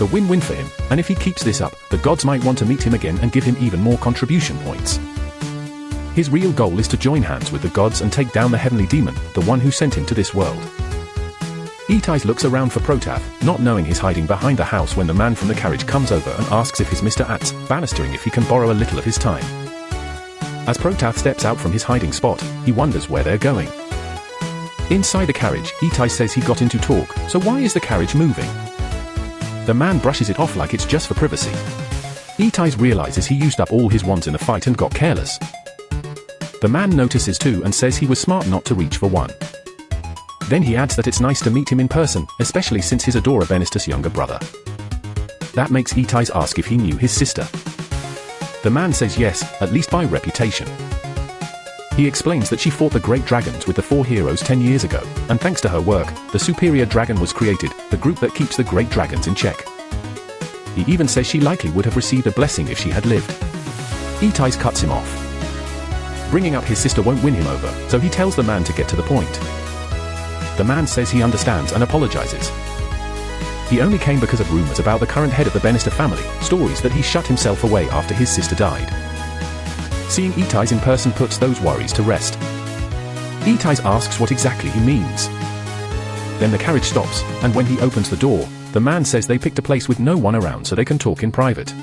a win-win for him, and if he keeps this up, the gods might want to meet him again and give him even more contribution points. His real goal is to join hands with the gods and take down the heavenly demon, the one who sent him to this world. Atisse looks around for Protaf, not knowing he's hiding behind the house when the man from the carriage comes over and asks if he's Mr. Atisse, banistering if he can borrow a little of his time. As Protaf steps out from his hiding spot, he wonders where they're going. Inside the carriage, Atisse says he got into talk, so why is the carriage moving? The man brushes it off like it's just for privacy. Atisse realizes he used up all his wands in the fight and got careless. The man notices too and says he was smart not to reach for one. Then he adds that it's nice to meet him in person, especially since his adorer Benistus' younger brother. That makes Atisse ask if he knew his sister. The man says yes, at least by reputation. He explains that she fought the great dragons with the 4 heroes 10 years ago, and thanks to her work, the superior dragon was created, the group that keeps the great dragons in check. He even says she likely would have received a blessing if she had lived. Atisse cuts him off. Bringing up his sister won't win him over, so he tells the man to get to the point. The man says he understands and apologizes. He only came because of rumors about the current head of the Bannister family, stories that he shut himself away after his sister died. Seeing Atisse in person puts those worries to rest. Atisse asks what exactly he means. Then the carriage stops, and when he opens the door, the man says they picked a place with no one around so they can talk in private.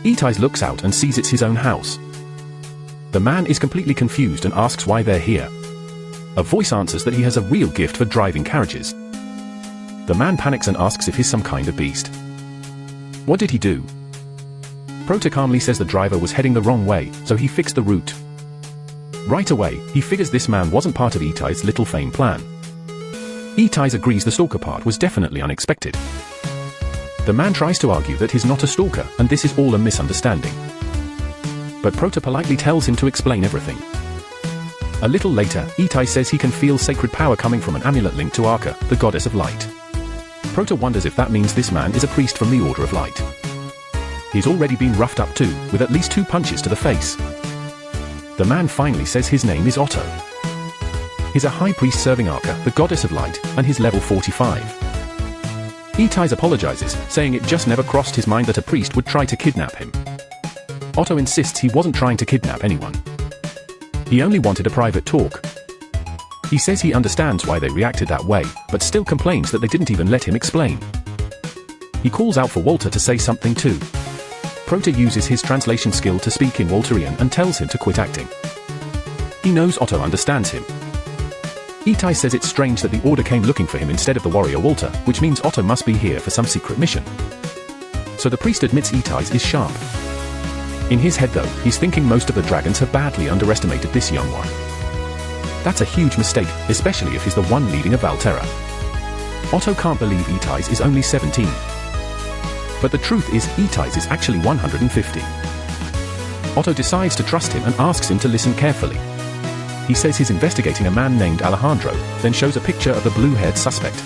Atisse looks out and sees it's his own house. The man is completely confused and asks why they're here. A voice answers that he has a real gift for driving carriages. The man panics and asks if he's some kind of beast. What did he do? Prota calmly says the driver was heading the wrong way, so he fixed the route. Right away, he figures this man wasn't part of Attisse's little fame plan. Atisse agrees the stalker part was definitely unexpected. The man tries to argue that he's not a stalker and this is all a misunderstanding. But Prota politely tells him to explain everything. A little later, Atisse says he can feel sacred power coming from an amulet linked to Arca, the goddess of light. Prota wonders if that means this man is a priest from the Order of Light. He's already been roughed up too, with at least 2 punches to the face. The man finally says his name is Otto. He's a high priest serving Arca, the goddess of light, and he's level 45. Atisse apologizes, saying it just never crossed his mind that a priest would try to kidnap him. Otto insists he wasn't trying to kidnap anyone. He only wanted a private talk. He says he understands why they reacted that way, but still complains that they didn't even let him explain. He calls out for Walter to say something too. Prota uses his translation skill to speak in Walterian and tells him to quit acting. He knows Otto understands him. Atisse says it's strange that the Order came looking for him instead of the warrior Walter, which means Otto must be here for some secret mission. So the priest admits Atisse is sharp. In his head though, he's thinking most of the dragons have badly underestimated this young one. That's a huge mistake, especially if he's the one leading a Valterra. Otto can't believe Atisse is only 17. But the truth is, Atisse is actually 150. Otto decides to trust him and asks him to listen carefully. He says he's investigating a man named Alejandro, then shows a picture of the blue-haired suspect.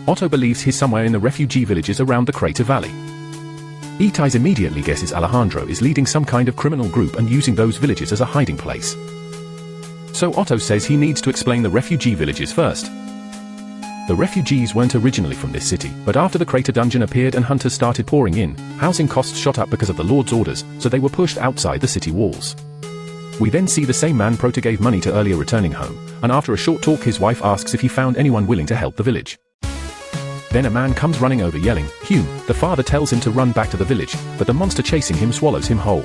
Otto believes he's somewhere in the refugee villages around the Crater Valley. Atisse immediately guesses Alejandro is leading some kind of criminal group and using those villages as a hiding place. So Otto says he needs to explain the refugee villages first. The refugees weren't originally from this city, but after the crater dungeon appeared and hunters started pouring in, housing costs shot up because of the Lord's orders, so they were pushed outside the city walls. We then see the same man Prota gave money to earlier returning home, and after a short talk his wife asks if he found anyone willing to help the village. Then a man comes running over yelling, "Hume!" The father tells him to run back to the village, but the monster chasing him swallows him whole.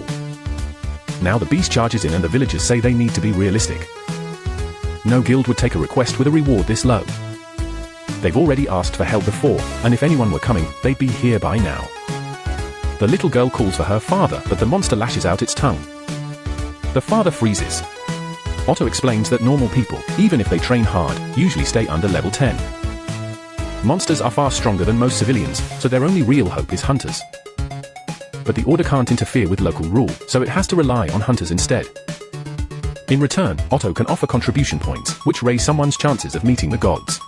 Now the beast charges in and the villagers say they need to be realistic. No guild would take a request with a reward this low. They've already asked for help before, and if anyone were coming, they'd be here by now. The little girl calls for her father, but the monster lashes out its tongue. The father freezes. Otto explains that normal people, even if they train hard, usually stay under level 10. Monsters are far stronger than most civilians, so their only real hope is hunters. But the Order can't interfere with local rule, so it has to rely on hunters instead. In return, Otto can offer contribution points, which raise someone's chances of meeting the gods.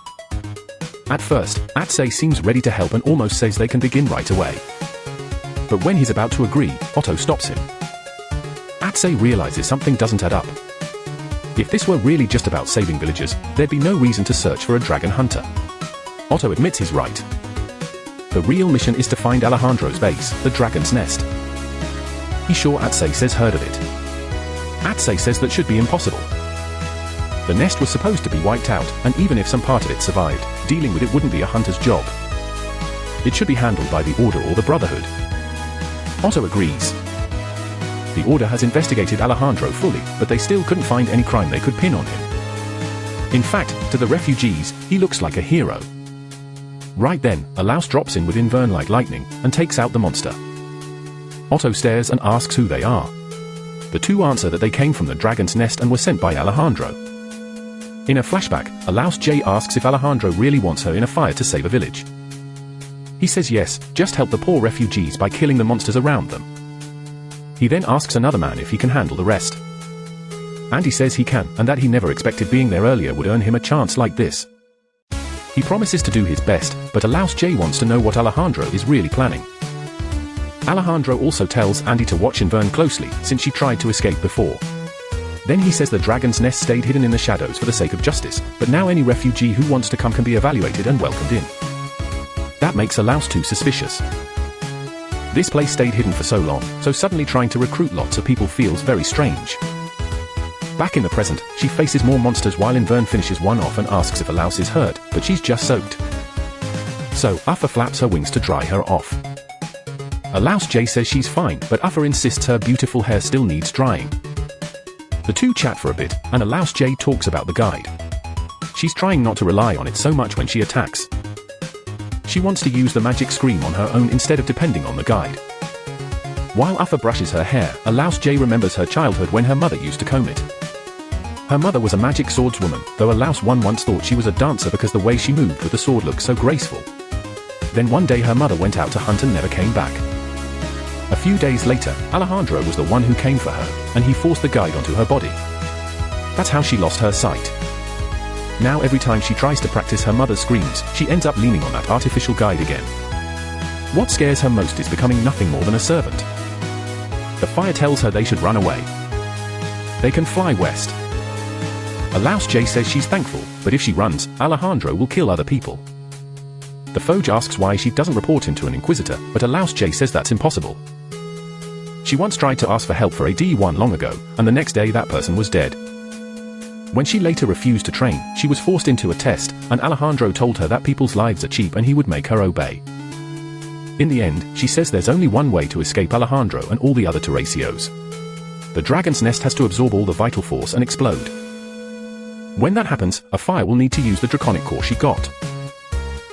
At first, Atisse seems ready to help and almost says they can begin right away. But when he's about to agree, Otto stops him. Atisse realizes something doesn't add up. If this were really just about saving villagers, there'd be no reason to search for a dragon hunter. Otto admits he's right. The real mission is to find Alejandro's base, the Dragon's Nest. He's sure Atisse has heard of it. Atisse says that should be impossible. The nest was supposed to be wiped out, and even if some part of it survived, dealing with it wouldn't be a hunter's job. It should be handled by the Order or the Brotherhood. Otto agrees. The Order has investigated Alejandro fully, but they still couldn't find any crime they could pin on him. In fact, to the refugees, he looks like a hero. Right then, a louse drops in with Invern like lightning, and takes out the monster. Otto stares and asks who they are. The two answer that they came from the Dragon's Nest and were sent by Alejandro. In a flashback, a louse Jay asks if Alejandro really wants her in a fire to save a village. He says yes, just help the poor refugees by killing the monsters around them. He then asks another man if he can handle the rest. And he says he can, and that he never expected being there earlier would earn him a chance like this. He promises to do his best, but a louse Jay wants to know what Alejandro is really planning. Alejandro also tells Andy to watch Invern closely, since she tried to escape before. Then he says the Dragon's Nest stayed hidden in the shadows for the sake of justice, but now any refugee who wants to come can be evaluated and welcomed in. That makes a louse too suspicious. This place stayed hidden for so long, so suddenly trying to recruit lots of people feels very strange. Back in the present, she faces more monsters while Invern finishes one off and asks if a louse is hurt, but she's just soaked. So, Uffa flaps her wings to dry her off. A louse Jay says she's fine, but Uffa insists her beautiful hair still needs drying. The two chat for a bit, and a louse Jay talks about the guide. She's trying not to rely on it so much when she attacks. She wants to use the magic scream on her own instead of depending on the guide. While Uffa brushes her hair, a louse Jay remembers her childhood when her mother used to comb it. Her mother was a magic swordswoman, though a louse one once thought she was a dancer because the way she moved with the sword looked so graceful. Then one day her mother went out to hunt and never came back. A few days later, Alejandro was the one who came for her, and he forced the guide onto her body. That's how she lost her sight. Now every time she tries to practice her mother's screams, she ends up leaning on that artificial guide again. What scares her most is becoming nothing more than a servant. The fire tells her they should run away. They can fly west. A louse Jay says she's thankful, but if she runs, Alejandro will kill other people. The Foge asks why she doesn't report him to an Inquisitor, but a louse Jay says that's impossible. She once tried to ask for help for a D1 long ago, and the next day that person was dead. When she later refused to train, she was forced into a test, and Alejandro told her that people's lives are cheap and he would make her obey. In the end, she says there's only one way to escape Alejandro and all the other Terracios. The Dragon's Nest has to absorb all the vital force and explode. When that happens, a fire will need to use the draconic core she got.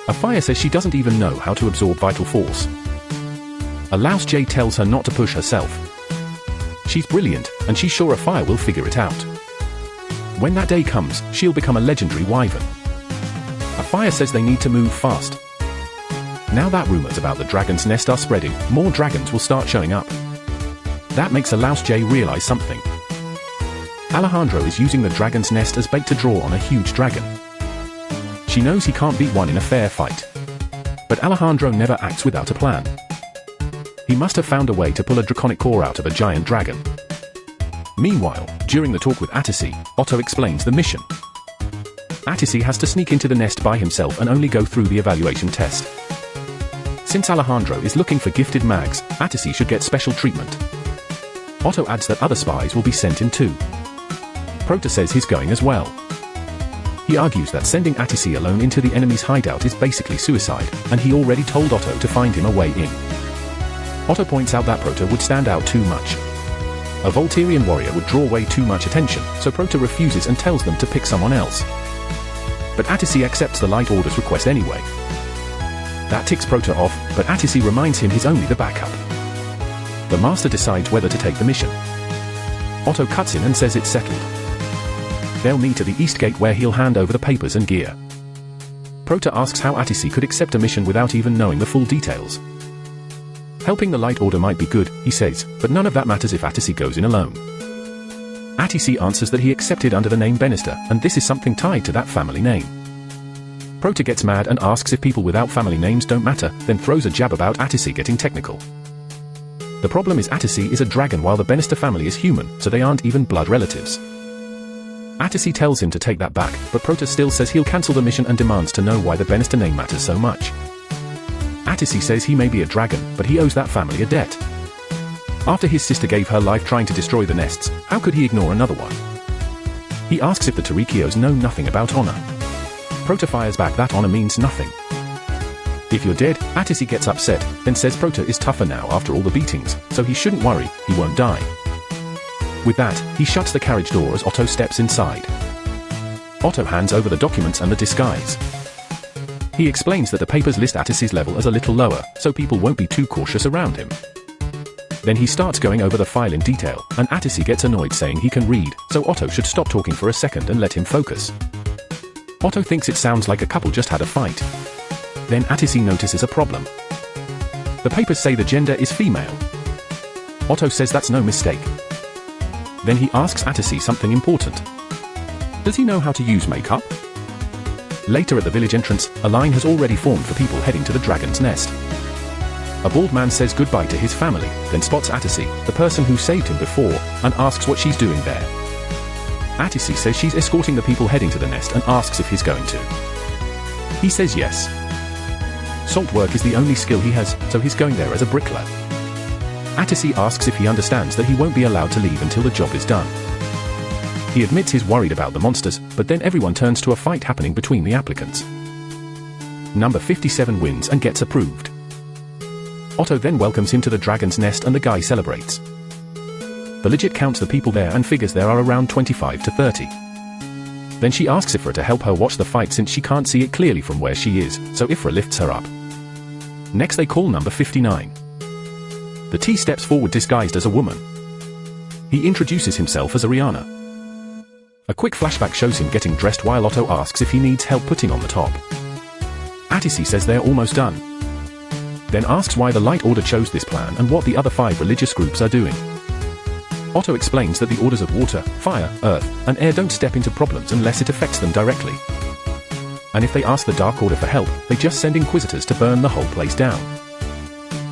A fire says she doesn't even know how to absorb vital force. A louse Jay tells her not to push herself. She's brilliant, and she's sure a fire will figure it out. When that day comes, she'll become a legendary wyvern. A fire says they need to move fast. Now that rumors about the Dragon's Nest are spreading, more dragons will start showing up. That makes a louse Jay realize something. Alejandro is using the Dragon's Nest as bait to draw on a huge dragon. She knows he can't beat one in a fair fight. But Alejandro never acts without a plan. He must have found a way to pull a draconic core out of a giant dragon. Meanwhile, during the talk with Atisse, Otto explains the mission. Atisse has to sneak into the nest by himself and only go through the evaluation test. Since Alejandro is looking for gifted mags, Atisse should get special treatment. Otto adds that other spies will be sent in too. Prota says he's going as well. He argues that sending Atisse alone into the enemy's hideout is basically suicide, and he already told Otto to find him a way in. Otto points out that Prota would stand out too much. A Volturian warrior would draw way too much attention, so Prota refuses and tells them to pick someone else. But Atisse accepts the Light Order's request anyway. That ticks Prota off, but Atisse reminds him he's only the backup. The Master decides whether to take the mission. Otto cuts in and says it's settled. They'll meet at the East Gate where he'll hand over the papers and gear. Prota asks how Atisse could accept a mission without even knowing the full details. Helping the Light Order might be good, he says, but none of that matters if Atisse goes in alone. Atisse answers that he accepted under the name Bannister, and this is something tied to that family name. Prota gets mad and asks if people without family names don't matter, then throws a jab about Atisse getting technical. The problem is Atisse is a dragon while the Bannister family is human, so they aren't even blood relatives. Atisse tells him to take that back, but Prota still says he'll cancel the mission and demands to know why the Bannister name matters so much. Atisse says he may be a dragon, but he owes that family a debt. After his sister gave her life trying to destroy the nests, how could he ignore another one? He asks if the Torikios know nothing about honor. Prota fires back that honor means nothing. If you're dead, Atisse gets upset, then says Prota is tougher now after all the beatings, so he shouldn't worry, he won't die. With that, he shuts the carriage door as Otto steps inside. Otto hands over the documents and the disguise. He explains that the papers list Atisse's level as a little lower, so people won't be too cautious around him. Then he starts going over the file in detail, and Atisse gets annoyed saying he can read, so Otto should stop talking for a second and let him focus. Otto thinks it sounds like a couple just had a fight. Then Atisse notices a problem. The papers say the gender is female. Otto says that's no mistake. Then he asks Atisse something important. Does he know how to use makeup? Later at the village entrance, a line has already formed for people heading to the dragon's nest. A bald man says goodbye to his family, then spots Atisse, the person who saved him before, and asks what she's doing there. Atisse says she's escorting the people heading to the nest and asks if he's going to. He says yes. Salt work is the only skill he has, so he's going there as a bricklayer. Atisse asks if he understands that he won't be allowed to leave until the job is done. He admits he's worried about the monsters, but then everyone turns to a fight happening between the applicants. Number 57 wins and gets approved. Otto then welcomes him to the dragon's nest and the guy celebrates. The legit counts the people there and figures there are around 25 to 30. Then she asks Ifra to help her watch the fight since she can't see it clearly from where she is, so Ifra lifts her up. Next they call number 59. The T steps forward disguised as a woman. He introduces himself as Ariana. A quick flashback shows him getting dressed while Otto asks if he needs help putting on the top. Atisse says they're almost done. Then asks why the Light Order chose this plan and what the other 5 religious groups are doing. Otto explains that the orders of water, fire, earth, and air don't step into problems unless it affects them directly. And if they ask the Dark Order for help, they just send Inquisitors to burn the whole place down.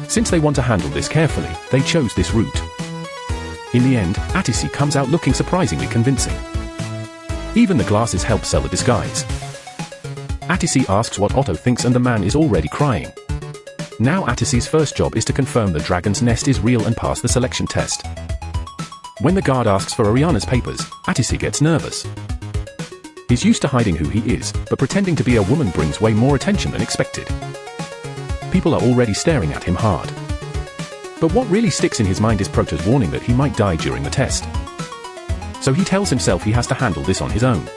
Since they want to handle this carefully, they chose this route. In the end, Atisse comes out looking surprisingly convincing. Even the glasses help sell the disguise. Atisse asks what Otto thinks and the man is already crying. Now Atisse's first job is to confirm the dragon's nest is real and pass the selection test. When the guard asks for Ariana's papers, Atisse gets nervous. He's used to hiding who he is, but pretending to be a woman brings way more attention than expected. People are already staring at him hard. But what really sticks in his mind is Prota's warning that he might die during the test. So he tells himself he has to handle this on his own.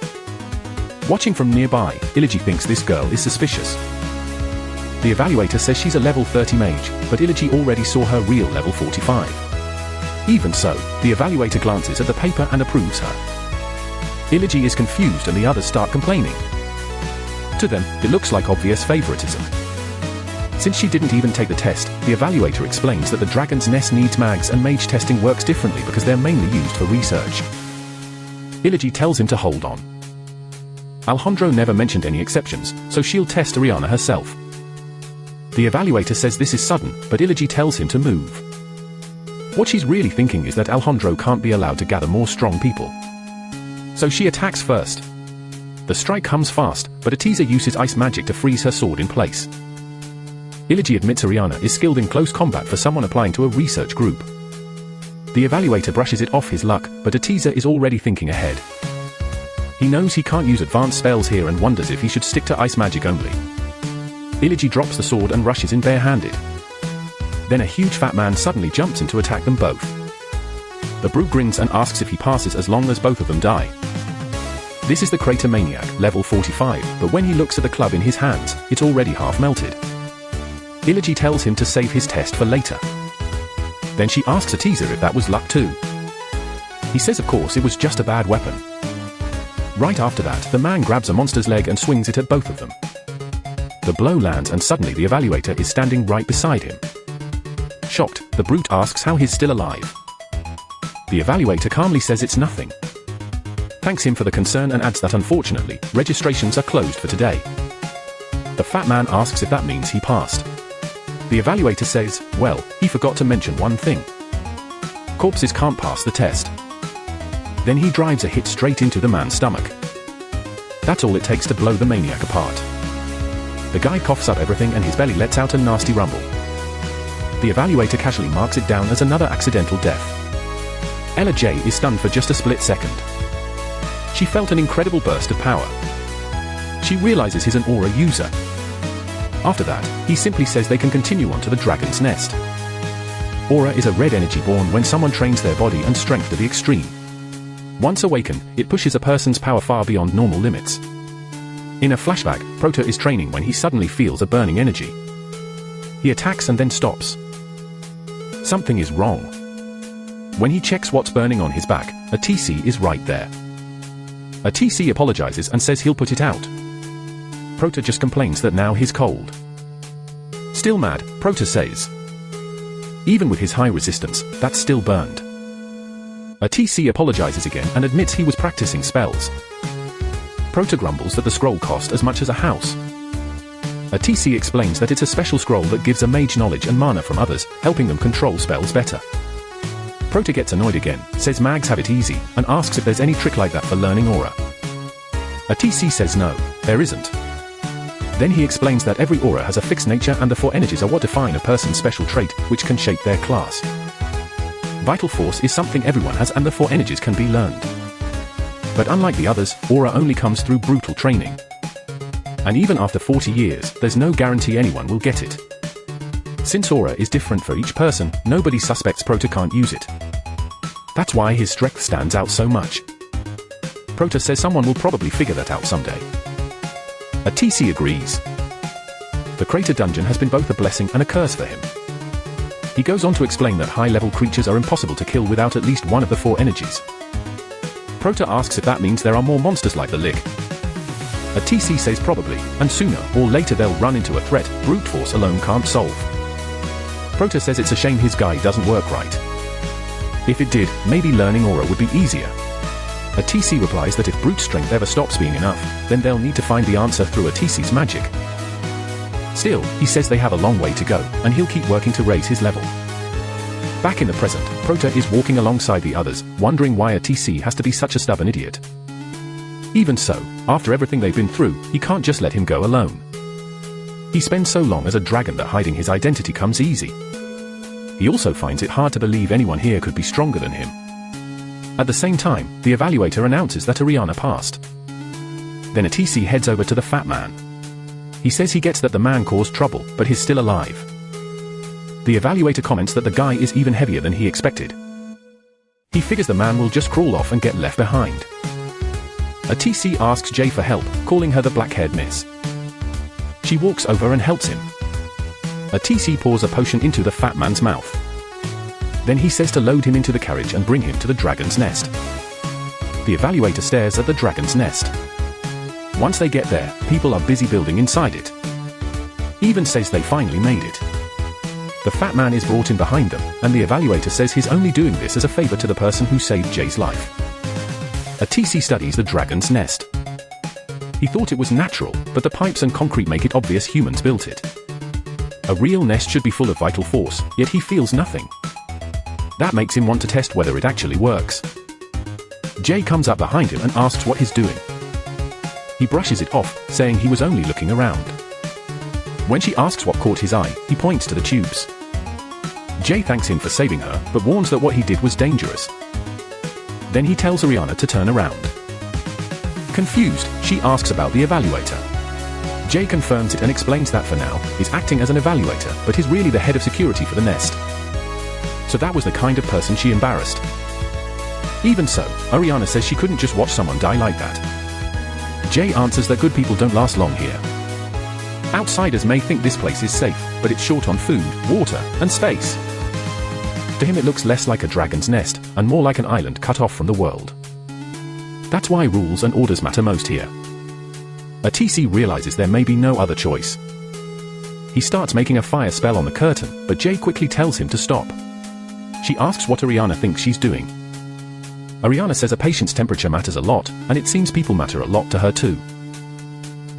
Watching from nearby, Iliji thinks this girl is suspicious. The evaluator says she's a level 30 mage, but Iliji already saw her real level 45. Even so, the evaluator glances at the paper and approves her. Iliji is confused and the others start complaining. To them, it looks like obvious favoritism. Since she didn't even take the test, the evaluator explains that the dragon's nest needs mags and mage testing works differently because they're mainly used for research. Iliji tells him to hold on. Alejandro never mentioned any exceptions, so she'll test Ariana herself. The evaluator says this is sudden, but Iliji tells him to move. What she's really thinking is that Alejandro can't be allowed to gather more strong people. So she attacks first. The strike comes fast, but Atisse uses ice magic to freeze her sword in place. Iliji admits Ariana is skilled in close combat for someone applying to a research group. The evaluator brushes it off his luck, but Atisse is already thinking ahead. He knows he can't use advanced spells here and wonders if he should stick to ice magic only. Iliji drops the sword and rushes in barehanded. Then a huge fat man suddenly jumps in to attack them both. The brute grins and asks if he passes as long as both of them die. This is the Crater Maniac, level 45, but when he looks at the club in his hands, it's already half melted. Iliji tells him to save his test for later. Then she asks Atisse if that was luck too. He says of course it was just a bad weapon. Right after that, the man grabs a monster's leg and swings it at both of them. The blow lands and suddenly the evaluator is standing right beside him. Shocked, the brute asks how he's still alive. The evaluator calmly says it's nothing. Thanks him for the concern and adds that unfortunately, registrations are closed for today. The fat man asks if that means he passed. The evaluator says, well, he forgot to mention one thing. Corpses can't pass the test. Then he drives a hit straight into the man's stomach. That's all it takes to blow the maniac apart. The guy coughs up everything and his belly lets out a nasty rumble. The evaluator casually marks it down as another accidental death. Ella J is stunned for just a split second. She felt an incredible burst of power. She realizes he's an aura user. After that, he simply says they can continue on to the dragon's nest. Aura is a red energy born when someone trains their body and strength to the extreme. Once awakened, it pushes a person's power far beyond normal limits. In a flashback, Prota is training when he suddenly feels a burning energy. He attacks and then stops. Something is wrong. When he checks what's burning on his back, Atisse is right there. Atisse apologizes and says he'll put it out. Prota just complains that now he's cold. Still mad, Prota says, even with his high resistance, that's still burned. Atisse apologizes again and admits he was practicing spells. Prota grumbles that the scroll cost as much as a house. Atisse explains that it's a special scroll that gives a mage knowledge and mana from others, helping them control spells better. Prota gets annoyed again, says mags have it easy, and asks if there's any trick like that for learning aura. Atisse says no, there isn't. Then he explains that every aura has a fixed nature and the 4 energies are what define a person's special trait, which can shape their class. Vital force is something everyone has and the 4 energies can be learned. But unlike the others, aura only comes through brutal training. And even after 40 years, there's no guarantee anyone will get it. Since aura is different for each person, nobody suspects Prota can't use it. That's why his strength stands out so much. Prota says someone will probably figure that out someday. Atisse agrees. The crater dungeon has been both a blessing and a curse for him. He goes on to explain that high-level creatures are impossible to kill without at least one of the 4 energies. Prota asks if that means there are more monsters like the Lich. Atisse says probably, and sooner or later they'll run into a threat brute force alone can't solve. Prota says it's a shame his guide doesn't work right. If it did, maybe learning aura would be easier. Atisse replies that if brute strength ever stops being enough, then they'll need to find the answer through Atisse's magic. Still, he says they have a long way to go, and he'll keep working to raise his level. Back in the present, Prota is walking alongside the others, wondering why Atisse has to be such a stubborn idiot. Even so, after everything they've been through, he can't just let him go alone. He spends so long as a dragon that hiding his identity comes easy. He also finds it hard to believe anyone here could be stronger than him. At the same time, the evaluator announces that Ariana passed. Then Atisse heads over to the fat man. He says he gets that the man caused trouble, but he's still alive. The evaluator comments that the guy is even heavier than he expected. He figures the man will just crawl off and get left behind. Atisse asks Jay for help, calling her the black-haired miss. She walks over and helps him. Atisse pours a potion into the fat man's mouth. Then he says to load him into the carriage and bring him to the dragon's nest. The evaluator stares at the dragon's nest. Once they get there, people are busy building inside it. Even says they finally made it. The fat man is brought in behind them, and the evaluator says he's only doing this as a favor to the person who saved Jay's life. Atisse studies the dragon's nest. He thought it was natural, but the pipes and concrete make it obvious humans built it. A real nest should be full of vital force, yet he feels nothing. That makes him want to test whether it actually works. Jay comes up behind him and asks what he's doing. He brushes it off, saying he was only looking around. When she asks what caught his eye, he points to the tubes. Jay thanks him for saving her, but warns that what he did was dangerous. Then he tells Ariana to turn around. Confused, she asks about the evaluator. Jay confirms it and explains that for now, he's acting as an evaluator, but he's really the head of security for the nest. So that was the kind of person she embarrassed. Even so, Ariana says she couldn't just watch someone die like that. Jay answers that good people don't last long here. Outsiders may think this place is safe, but it's short on food, water, and space. To him it looks less like a dragon's nest, and more like an island cut off from the world. That's why rules and orders matter most here. Atisse realizes there may be no other choice. He starts making a fire spell on the curtain, but Jay quickly tells him to stop. She asks what Ariana thinks she's doing. Ariana says a patient's temperature matters a lot, and it seems people matter a lot to her too.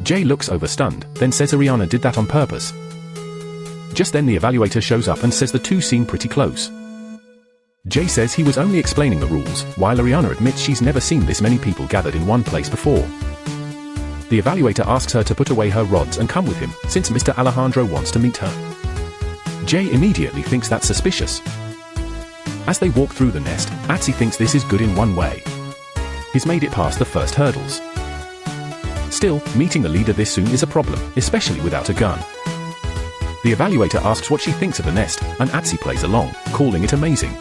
Jay looks overstunned, then says Ariana did that on purpose. Just then the evaluator shows up and says the two seem pretty close. Jay says he was only explaining the rules, while Ariana admits she's never seen this many people gathered in one place before. The The evaluator asks her to put away her rods and come with him, since Mr. Alejandro wants to meet her. Jay immediately thinks that's suspicious. As they walk through the nest, Atisse thinks this is good in one way. He's made it past the first hurdles. Still, meeting the leader this soon is a problem, especially without a gun. The evaluator asks what she thinks of the nest, and Atisse plays along, calling it amazing.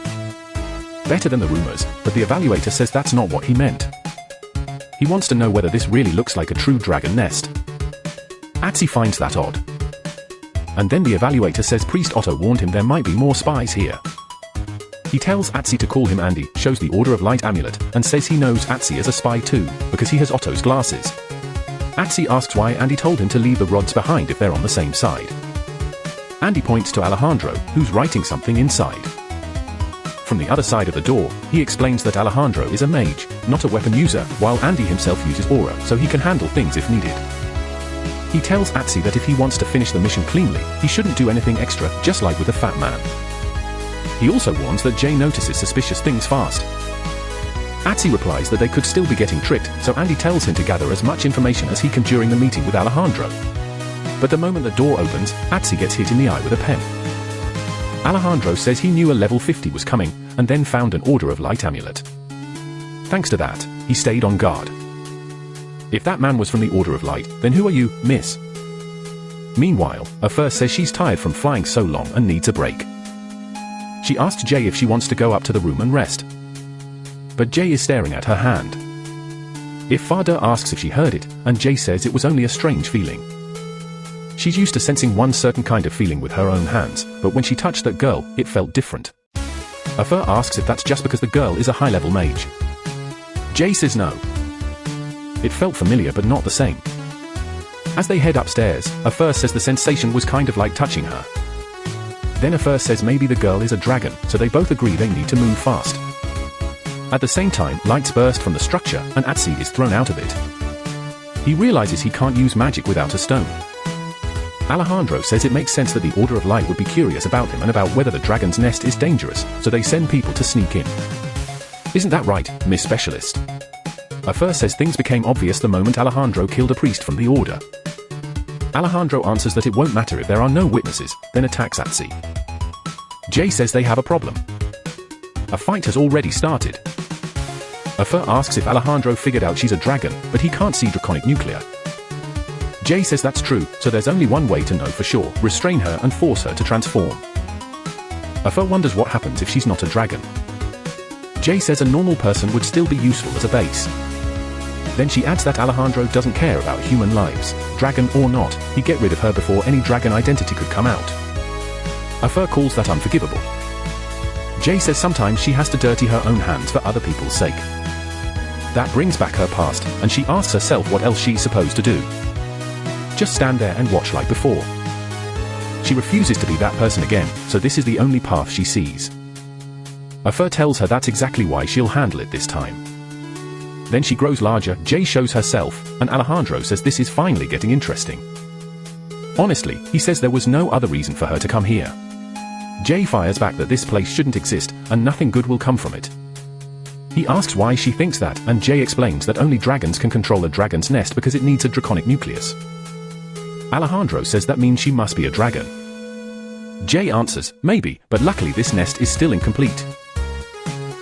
Better than the rumors, but the evaluator says that's not what he meant. He wants to know whether this really looks like a true dragon nest. Atisse finds that odd. And then the evaluator says Priest Otto warned him there might be more spies here. He tells Atisse to call him Andy, shows the Order of Light amulet, and says he knows Atisse as a spy too, because he has Otto's glasses. Atisse asks why Andy told him to leave the rods behind if they're on the same side. Andy points to Alejandro, who's writing something inside. From the other side of the door, he explains that Alejandro is a mage, not a weapon user, while Andy himself uses aura so he can handle things if needed. He tells Atisse that if he wants to finish the mission cleanly, he shouldn't do anything extra, just like with the fat man. He also warns that Jay notices suspicious things fast. Atisse replies that they could still be getting tricked, so Andy tells him to gather as much information as he can during the meeting with Alejandro. But the moment the door opens, Atisse gets hit in the eye with a pen. Alejandro says he knew a level 50 was coming, and then found an Order of Light amulet. Thanks to that, he stayed on guard. If that man was from the Order of Light, then who are you, miss? Meanwhile, Atisse says she's tired from flying so long and needs a break. She asks Jay if she wants to go up to the room and rest. But Jay is staring at her hand. If Farda asks if she heard it, and Jay says it was only a strange feeling. She's used to sensing one certain kind of feeling with her own hands, but when she touched that girl, it felt different. Atisse asks if that's just because the girl is a high-level mage. Jay says no. It felt familiar but not the same. As they head upstairs, Atisse says the sensation was kind of like touching her. Then Atisse says maybe the girl is a dragon, so they both agree they need to move fast. At the same time, lights burst from the structure, and Atisse is thrown out of it. He realizes he can't use magic without a stone. Alejandro says it makes sense that the Order of Light would be curious about him and about whether the dragon's nest is dangerous, so they send people to sneak in. Isn't that right, Miss Specialist? Atisse says things became obvious the moment Alejandro killed a priest from the Order. Alejandro answers that it won't matter if there are no witnesses, then attacks Atisse. Jay says they have a problem. A fight has already started. Atisse asks if Alejandro figured out she's a dragon, but he can't see draconic nuclear. Jay says that's true, so there's only one way to know for sure: restrain her and force her to transform. Atisse wonders what happens if she's not a dragon. Jay says a normal person would still be useful as a base. Then she adds that Alejandro doesn't care about human lives, dragon or not, he'd get rid of her before any dragon identity could come out. Atisse calls that unforgivable. Jay says sometimes she has to dirty her own hands for other people's sake. That brings back her past, and she asks herself what else she's supposed to do. Just stand there and watch like before. She refuses to be that person again, so this is the only path she sees. Atisse tells her that's exactly why she'll handle it this time. Then she grows larger, Jay shows herself, and Alejandro says this is finally getting interesting. Honestly, he says there was no other reason for her to come here. Jay fires back that this place shouldn't exist, and nothing good will come from it. He asks why she thinks that, and Jay explains that only dragons can control a dragon's nest because it needs a draconic nucleus. Alejandro says that means she must be a dragon. Jay answers, maybe, but luckily this nest is still incomplete.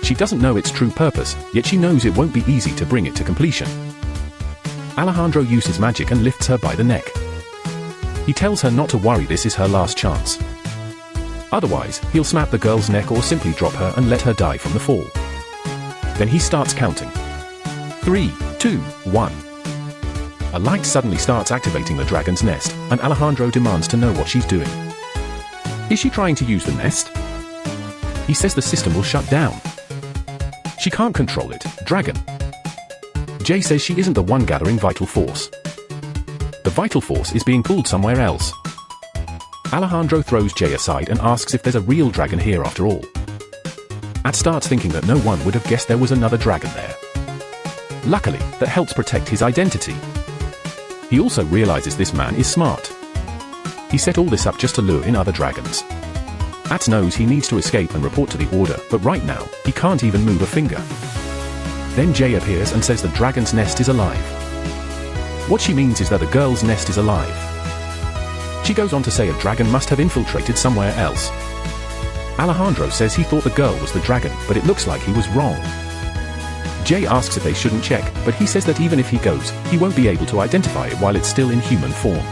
She doesn't know its true purpose, yet she knows it won't be easy to bring it to completion. Alejandro uses magic and lifts her by the neck. He tells her not to worry, this is her last chance. Otherwise, he'll snap the girl's neck or simply drop her and let her die from the fall. Then he starts counting. 3, 2, 1. A light suddenly starts activating the dragon's nest, and Alejandro demands to know what she's doing. Is she trying to use the nest? He says the system will shut down. She can't control it, dragon. Jay says she isn't the one gathering vital force. The vital force is being pulled somewhere else. Alejandro throws Jay aside and asks if there's a real dragon here after all. At starts thinking that no one would have guessed there was another dragon there. Luckily, that helps protect his identity. He also realizes this man is smart. He set all this up just to lure in other dragons. Atisse knows he needs to escape and report to the Order, but right now, he can't even move a finger. Then Jay appears and says the dragon's nest is alive. What she means is that the girl's nest is alive. She goes on to say a dragon must have infiltrated somewhere else. Alejandro says he thought the girl was the dragon, but it looks like he was wrong. Jay asks if they shouldn't check, but he says that even if he goes, he won't be able to identify it while it's still in human form.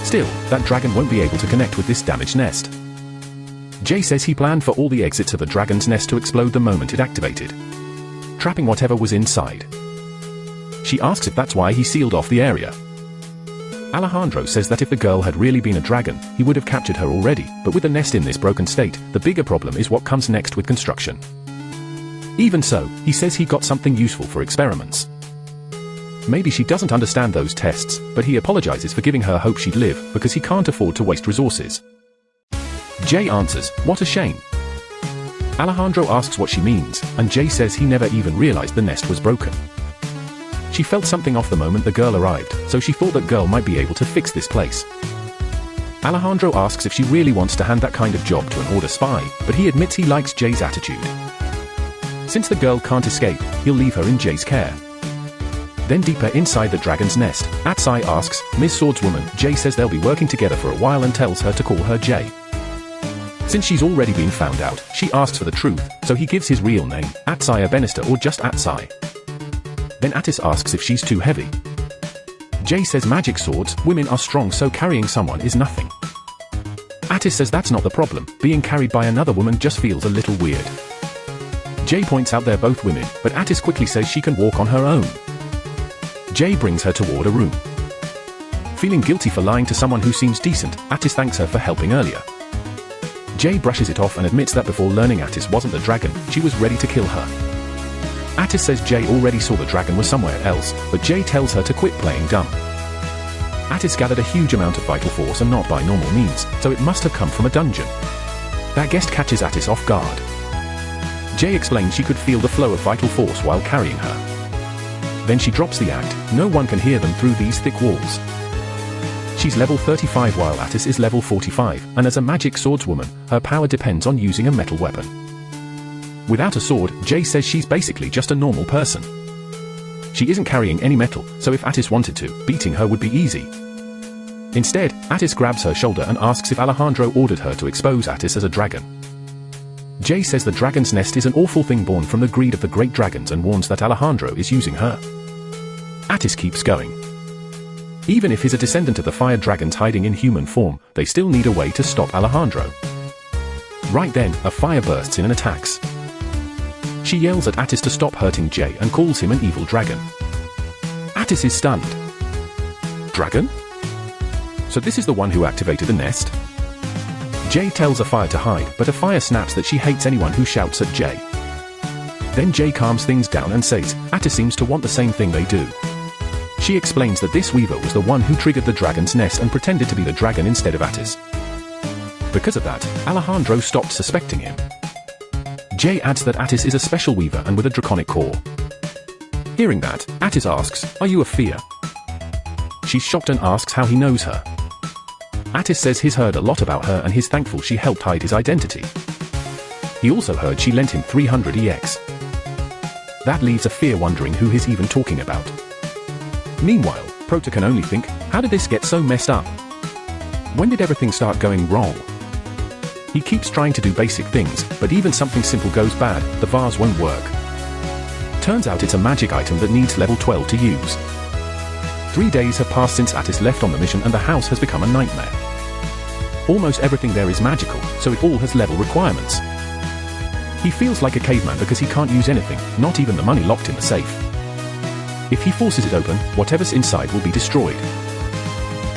Still, that dragon won't be able to connect with this damaged nest. Jay says he planned for all the exits of the dragon's nest to explode the moment it activated, trapping whatever was inside. She asks if that's why he sealed off the area. Alejandro says that if the girl had really been a dragon, he would have captured her already, but with the nest in this broken state, the bigger problem is what comes next with construction. Even so, he says he got something useful for experiments. Maybe she doesn't understand those tests, but he apologizes for giving her hope she'd live, because he can't afford to waste resources. Jay answers, "What a shame." Alejandro asks what she means, and Jay says he never even realized the nest was broken. She felt something off the moment the girl arrived, so she thought that girl might be able to fix this place. Alejandro asks if she really wants to hand that kind of job to an order spy, but he admits he likes Jay's attitude. Since the girl can't escape, he'll leave her in Jay's care. Then deeper inside the dragon's nest, Atisse asks, "Ms. Swordswoman." Jay says they'll be working together for a while and tells her to call her Jay. Since she's already been found out, she asks for the truth, so he gives his real name, Atisse Benister, or just Atisse. Then Atisse asks if she's too heavy. Jay says magic swords, women are strong, so carrying someone is nothing. Atisse says that's not the problem, being carried by another woman just feels a little weird. Jay points out they're both women, but Atisse quickly says she can walk on her own. Jay brings her toward a room. Feeling guilty for lying to someone who seems decent, Atisse thanks her for helping earlier. Jay brushes it off and admits that before learning Atisse wasn't the dragon, she was ready to kill her. Atisse says Jay already saw the dragon was somewhere else, but Jay tells her to quit playing dumb. Atisse gathered a huge amount of vital force, and not by normal means, so it must have come from a dungeon. That guest catches Atisse off guard. Jay explains she could feel the flow of vital force while carrying her. Then she drops the act, no one can hear them through these thick walls. She's level 35 while Atisse is level 45, and as a magic swordswoman, her power depends on using a metal weapon. Without a sword, Jay says she's basically just a normal person. She isn't carrying any metal, so if Atisse wanted to, beating her would be easy. Instead, Atisse grabs her shoulder and asks if Alejandro ordered her to expose Atisse as a dragon. Jay says the dragon's nest is an awful thing born from the greed of the great dragons and warns that Alejandro is using her. Atisse keeps going. Even if he's a descendant of the fire dragons hiding in human form, they still need a way to stop Alejandro. Right then, a fire bursts in and attacks. She yells at Atisse to stop hurting Jay and calls him an evil dragon. Atisse is stunned. Dragon? So this is the one who activated the nest? Jay tells a fire to hide, but a fire snaps that she hates anyone who shouts at Jay. Then Jay calms things down and says, Atisse seems to want the same thing they do. She explains that this weaver was the one who triggered the dragon's nest and pretended to be the dragon instead of Atisse. Because of that, Alejandro stopped suspecting him. Jay adds that Atisse is a special weaver and with a draconic core. Hearing that, Atisse asks, "Are you a fear?" She's shocked and asks how he knows her. Atisse says he's heard a lot about her and he's thankful she helped hide his identity. He also heard she lent him 300 EX. That leaves a fear wondering who he's even talking about. Meanwhile, Prota can only think, how did this get so messed up? When did everything start going wrong? He keeps trying to do basic things, but even something simple goes bad, the vase won't work. Turns out it's a magic item that needs level 12 to use. 3 days have passed since Atisse left on the mission and the house has become a nightmare. Almost everything there is magical, so it all has level requirements. He feels like a caveman because he can't use anything, not even the money locked in the safe. If he forces it open, whatever's inside will be destroyed.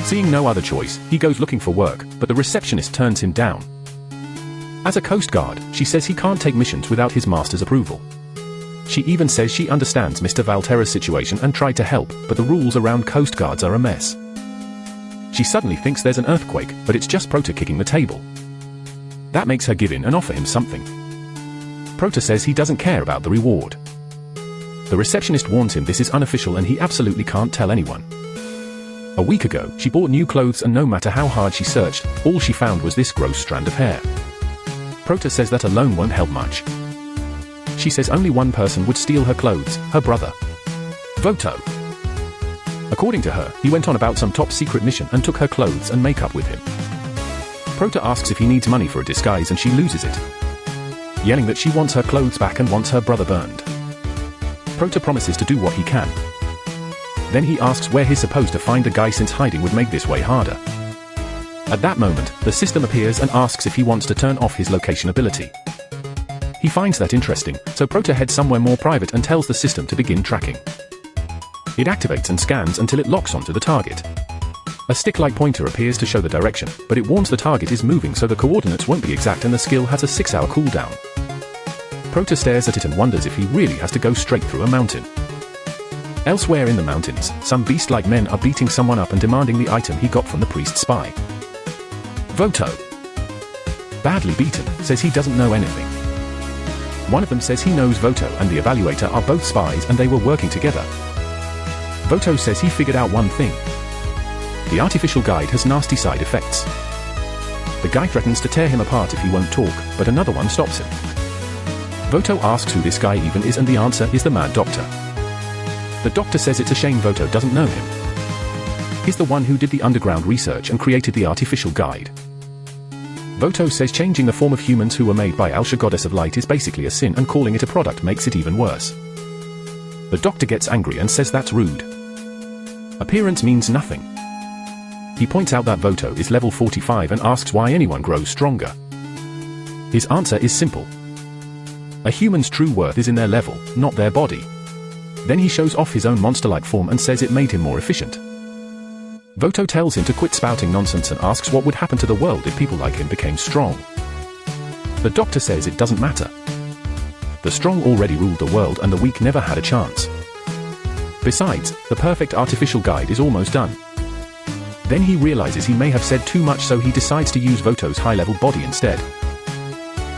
Seeing no other choice, he goes looking for work, but the receptionist turns him down. As a coast guard, she says he can't take missions without his master's approval. She even says she understands Mr. Valterra's situation and tried to help, but the rules around coast guards are a mess. She suddenly thinks there's an earthquake, but it's just Prota kicking the table. That makes her give in and offer him something. Prota says he doesn't care about the reward. The receptionist warns him this is unofficial and he absolutely can't tell anyone. A week ago, she bought new clothes and no matter how hard she searched, all she found was this gross strand of hair. Prota says that alone won't help much. She says only one person would steal her clothes, her brother. Voto. According to her, he went on about some top secret mission and took her clothes and makeup with him. Prota asks if he needs money for a disguise and she loses it, yelling that she wants her clothes back and wants her brother burned. Prota promises to do what he can. Then he asks where he's supposed to find the guy since hiding would make this way harder. At that moment, the system appears and asks if he wants to turn off his location ability. He finds that interesting, so Prota heads somewhere more private and tells the system to begin tracking. It activates and scans until it locks onto the target. A stick-like pointer appears to show the direction, but it warns the target is moving so the coordinates won't be exact and the skill has a 6-hour cooldown. Prota stares at it and wonders if he really has to go straight through a mountain. Elsewhere in the mountains, some beast-like men are beating someone up and demanding the item he got from the priest's spy. Voto, badly beaten, says he doesn't know anything. One of them says he knows Voto and the evaluator are both spies and they were working together. Voto says he figured out one thing. The artificial guide has nasty side effects. The guy threatens to tear him apart if he won't talk, but another one stops him. Voto asks who this guy even is and the answer is the Mad Doctor. The doctor says it's a shame Voto doesn't know him. He's the one who did the underground research and created the artificial guide. Voto says changing the form of humans who were made by Alsha, goddess of light, is basically a sin and calling it a product makes it even worse. The doctor gets angry and says that's rude. Appearance means nothing. He points out that Voto is level 45 and asks why anyone grows stronger. His answer is simple. A human's true worth is in their level, not their body. Then he shows off his own monster-like form and says it made him more efficient. Voto tells him to quit spouting nonsense and asks what would happen to the world if people like him became strong. The doctor says it doesn't matter. The strong already ruled the world and the weak never had a chance. Besides, the perfect artificial guide is almost done. Then he realizes he may have said too much, so he decides to use Voto's high-level body instead.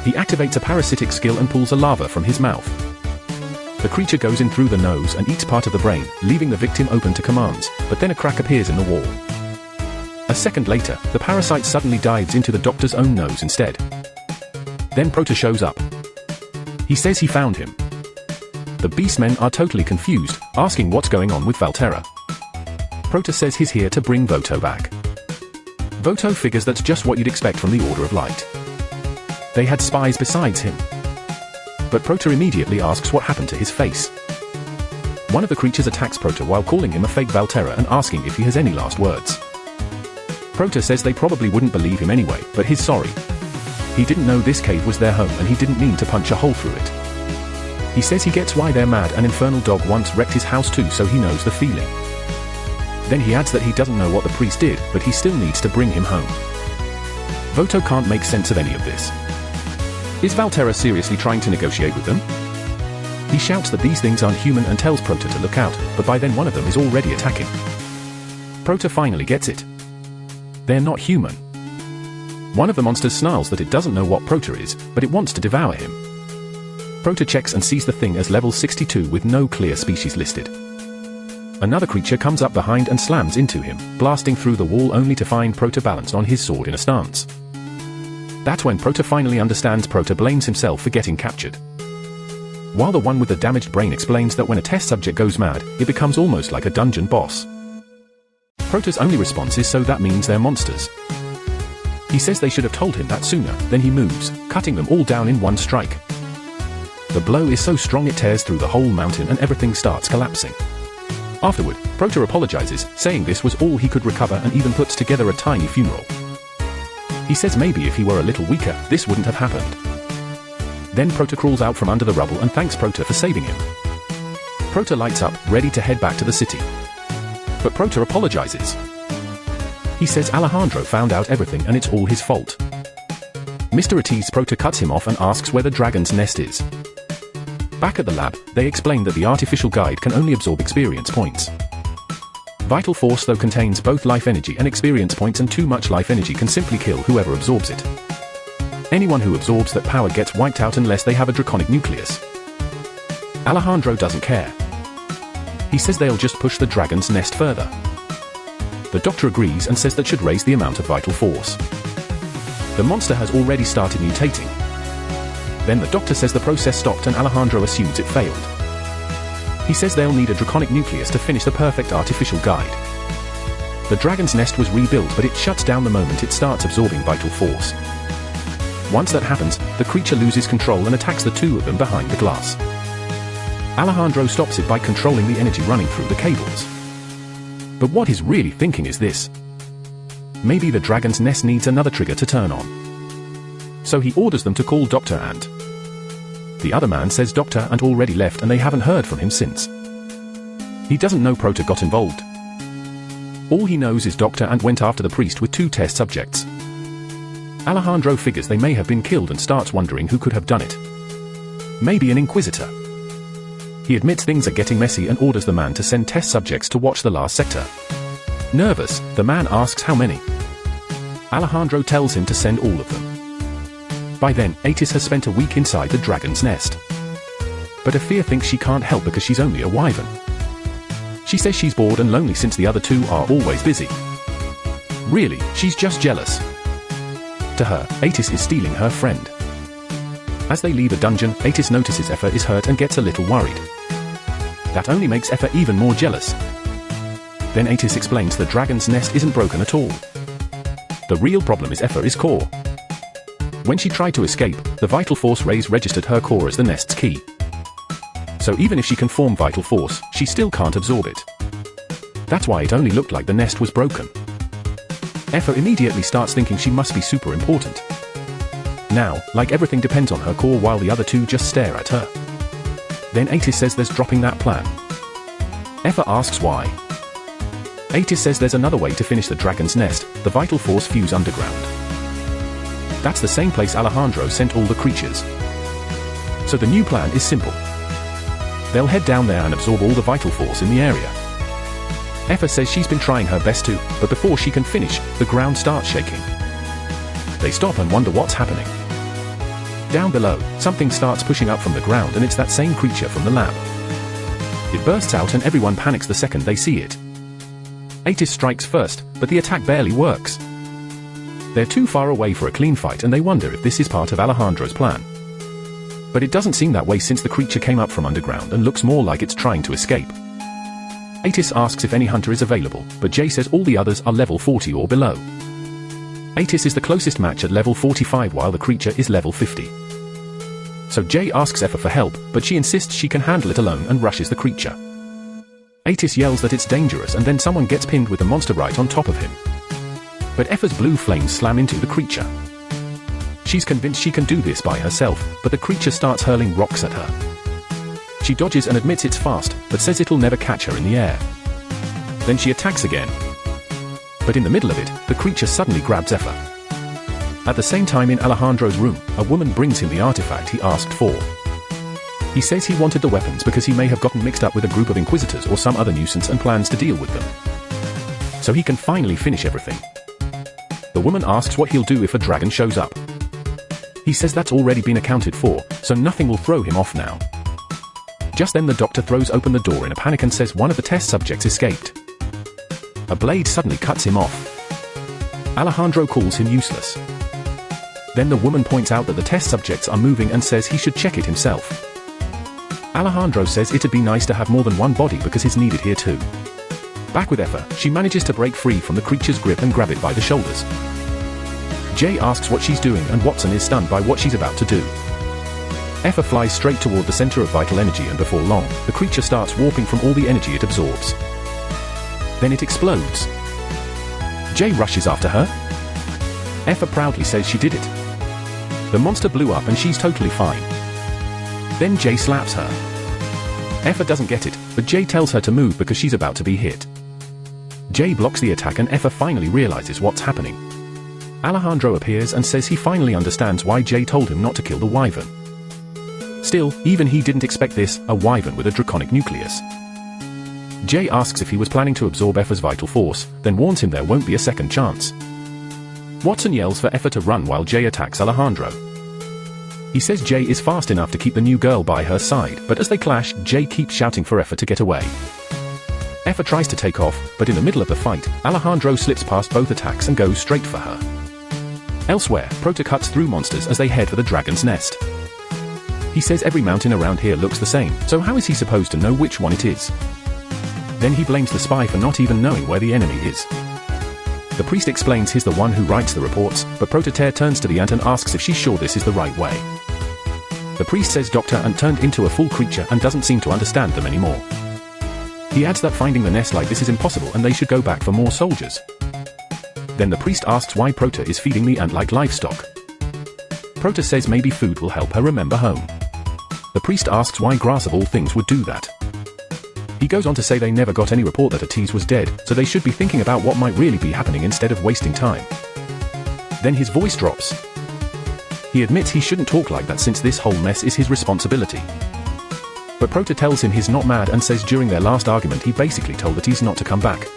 He activates a parasitic skill and pulls a larva from his mouth. The creature goes in through the nose and eats part of the brain, leaving the victim open to commands, but then a crack appears in the wall. A second later, the parasite suddenly dives into the doctor's own nose instead. Then Prota shows up. He says he found him. The beastmen are totally confused, asking what's going on with Valterra. Prota says he's here to bring Voto back. Voto figures that's just what you'd expect from the Order of Light. They had spies besides him. But Prota immediately asks what happened to his face. One of the creatures attacks Prota while calling him a fake Valterra and asking if he has any last words. Prota says they probably wouldn't believe him anyway, but he's sorry. He didn't know this cave was their home and he didn't mean to punch a hole through it. He says he gets why they're mad. An infernal dog once wrecked his house too, so he knows the feeling. Then he adds that he doesn't know what the priest did, but he still needs to bring him home. Voto can't make sense of any of this. Is Valterra seriously trying to negotiate with them? He shouts that these things aren't human and tells Prota to look out, but by then one of them is already attacking. Prota finally gets it. They're not human. One of the monsters snarls that it doesn't know what Prota is, but it wants to devour him. Prota checks and sees the thing as level 62 with no clear species listed. Another creature comes up behind and slams into him, blasting through the wall only to find Prota balanced on his sword in a stance. That's when Prota finally understands. Prota blames himself for getting captured. While the one with the damaged brain explains that when a test subject goes mad, it becomes almost like a dungeon boss. Prota's only response is so that means they're monsters. He says they should have told him that sooner, then he moves, cutting them all down in one strike. The blow is so strong it tears through the whole mountain and everything starts collapsing. Afterward, Prota apologizes, saying this was all he could recover and even puts together a tiny funeral. He says maybe if he were a little weaker, this wouldn't have happened. Then Prota crawls out from under the rubble and thanks Prota for saving him. Prota lights up, ready to head back to the city. But Prota apologizes. He says Alejandro found out everything and it's all his fault. Mr. Atisse Prota cuts him off and asks where the dragon's nest is. Back at the lab, they explain that the artificial guide can only absorb experience points. Vital Force though contains both life energy and experience points, and too much life energy can simply kill whoever absorbs it. Anyone who absorbs that power gets wiped out unless they have a draconic nucleus. Alejandro doesn't care. He says they'll just push the dragon's nest further. The doctor agrees and says that should raise the amount of Vital Force. The monster has already started mutating. Then the doctor says the process stopped and Alejandro assumes it failed. He says they'll need a draconic nucleus to finish the perfect artificial guide. The dragon's nest was rebuilt, but it shuts down the moment it starts absorbing vital force. Once that happens, the creature loses control and attacks the two of them behind the glass. Alejandro stops it by controlling the energy running through the cables. But what he's really thinking is this. Maybe the dragon's nest needs another trigger to turn on. So he orders them to call Dr. Ant. The other man says Dr. Ant already left and they haven't heard from him since. He doesn't know Prota got involved. All he knows is Dr. Ant went after the priest with 2 test subjects. Alejandro figures they may have been killed and starts wondering who could have done it. Maybe an Inquisitor. He admits things are getting messy and orders the man to send test subjects to watch the last sector. Nervous, the man asks how many. Alejandro tells him to send all of them. By then, Atisse has spent a week inside the dragon's nest. But Afia thinks she can't help because she's only a wyvern. She says she's bored and lonely since the other 2 are always busy. Really, she's just jealous. To her, Atisse is stealing her friend. As they leave a dungeon, Atisse notices Effa is hurt and gets a little worried. That only makes Effa even more jealous. Then Atisse explains the dragon's nest isn't broken at all. The real problem is Effa's core. When she tried to escape, the vital force rays registered her core as the nest's key. So even if she can form vital force, she still can't absorb it. That's why it only looked like the nest was broken. Effa immediately starts thinking she must be super important. Now, like everything depends on her core while the other 2 just stare at her. Then Atisse says there's dropping that plan. Effa asks why. Atisse says there's another way to finish the dragon's nest, the vital force fuse underground. That's the same place Alejandro sent all the creatures. So the new plan is simple. They'll head down there and absorb all the vital force in the area. Effa says she's been trying her best to, but before she can finish, the ground starts shaking. They stop and wonder what's happening. Down below, something starts pushing up from the ground and it's that same creature from the lab. It bursts out and everyone panics the second they see it. Atisse strikes first, but the attack barely works. They're too far away for a clean fight and they wonder if this is part of Alejandro's plan. But it doesn't seem that way since the creature came up from underground and looks more like it's trying to escape. Atisse asks if any hunter is available, but Jay says all the others are level 40 or below. Atisse is the closest match at level 45 while the creature is level 50. So Jay asks Effa for help, but she insists she can handle it alone and rushes the creature. Atisse yells that it's dangerous and then someone gets pinned with the monster right on top of him. But Effa's blue flames slam into the creature. She's convinced she can do this by herself, but the creature starts hurling rocks at her. She dodges and admits it's fast, but says it'll never catch her in the air. Then she attacks again. But in the middle of it, the creature suddenly grabs Effa. At the same time in Alejandro's room, a woman brings him the artifact he asked for. He says he wanted the weapons because he may have gotten mixed up with a group of Inquisitors or some other nuisance and plans to deal with them. So he can finally finish everything. The woman asks what he'll do if a dragon shows up. He says that's already been accounted for, so nothing will throw him off now. Just then the doctor throws open the door in a panic and says one of the test subjects escaped. A blade suddenly cuts him off. Alejandro calls him useless. Then the woman points out that the test subjects are moving and says he should check it himself. Alejandro says it'd be nice to have more than one body because he's needed here too. Back with Effa, she manages to break free from the creature's grip and grab it by the shoulders. Jay asks what she's doing and Watson is stunned by what she's about to do. Effa flies straight toward the center of vital energy and before long, the creature starts warping from all the energy it absorbs. Then it explodes. Jay rushes after her. Effa proudly says she did it. The monster blew up and she's totally fine. Then Jay slaps her. Effa doesn't get it, but Jay tells her to move because she's about to be hit. Jay blocks the attack and Effa finally realizes what's happening. Alejandro appears and says he finally understands why Jay told him not to kill the wyvern. Still, even he didn't expect this, a wyvern with a draconic nucleus. Jay asks if he was planning to absorb Effa's vital force, then warns him there won't be a second chance. Watson yells for Effa to run while Jay attacks Alejandro. He says Jay is fast enough to keep the new girl by her side, but as they clash, Jay keeps shouting for Effa to get away. Effa tries to take off, but in the middle of the fight, Alejandro slips past both attacks and goes straight for her. Elsewhere, Prota cuts through monsters as they head for the dragon's nest. He says every mountain around here looks the same, so how is he supposed to know which one it is? Then he blames the spy for not even knowing where the enemy is. The priest explains he's the one who writes the reports, but Prototere turns to the ant and asks if she's sure this is the right way. The priest says Dr. Ant turned into a full creature and doesn't seem to understand them anymore. He adds that finding the nest like this is impossible and they should go back for more soldiers. Then the priest asks why Prota is feeding the ant like livestock. Prota says maybe food will help her remember home. The priest asks why grass of all things would do that. He goes on to say they never got any report that Atisse was dead, so they should be thinking about what might really be happening instead of wasting time. Then his voice drops. He admits he shouldn't talk like that since this whole mess is his responsibility. But Prota tells him he's not mad and says during their last argument he basically told Atisse not to come back.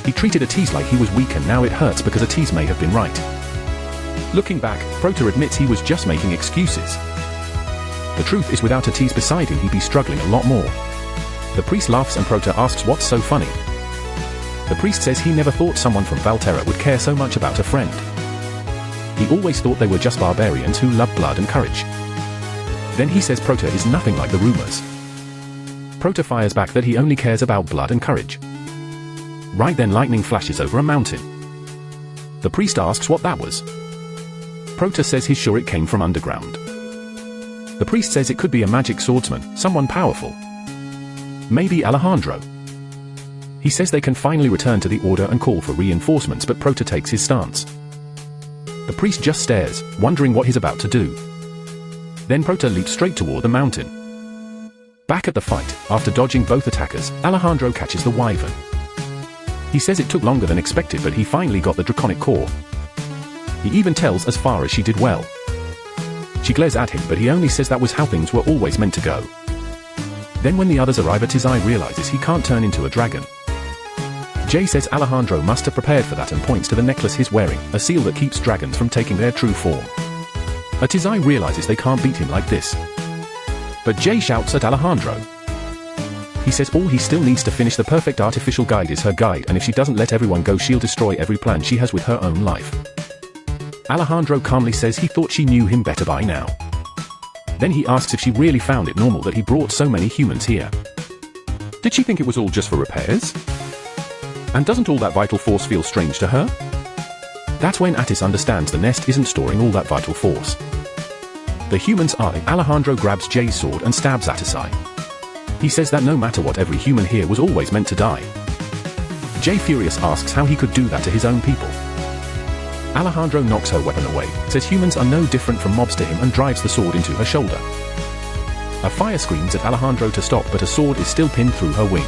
He treated Atisse like he was weak and now it hurts because Atisse may have been right. Looking back, Prota admits he was just making excuses. The truth is without Atisse beside him he'd be struggling a lot more. The priest laughs and Prota asks what's so funny. The priest says he never thought someone from Valterra would care so much about a friend. He always thought they were just barbarians who loved blood and courage. Then he says Prota is nothing like the rumors. Prota fires back that he only cares about blood and courage. Right then lightning flashes over a mountain. The priest asks what that was. Prota says he's sure it came from underground. The priest says it could be a magic swordsman, someone powerful. Maybe Alejandro. He says they can finally return to the order and call for reinforcements, but Prota takes his stance. The priest just stares, wondering what he's about to do. Then Prota leaps straight toward the mountain. Back at the fight, after dodging both attackers, Alejandro catches the wyvern. He says it took longer than expected, but he finally got the draconic core. He even tells as far as she did well. She glares at him, but he only says that was how things were always meant to go. Then when the others arrive, Atisse realizes he can't turn into a dragon. Jay says Alejandro must have prepared for that and points to the necklace he's wearing, a seal that keeps dragons from taking their true form. Atisse realizes they can't beat him like this. But Jay shouts at Alejandro. He says all he still needs to finish the perfect artificial guide is her guide, and if she doesn't let everyone go she'll destroy every plan she has with her own life. Alejandro calmly says he thought she knew him better by now. Then he asks if she really found it normal that he brought so many humans here. Did she think it was all just for repairs? And doesn't all that vital force feel strange to her? That's when Atisse understands the nest isn't storing all that vital force. The humans are. Alejandro grabs Jay's sword and stabs Atisse. He says that no matter what, every human here was always meant to die. Jay furious asks how he could do that to his own people. Alejandro knocks her weapon away, says humans are no different from mobs to him, and drives the sword into her shoulder. A fire screams at Alejandro to stop, but a sword is still pinned through her wing.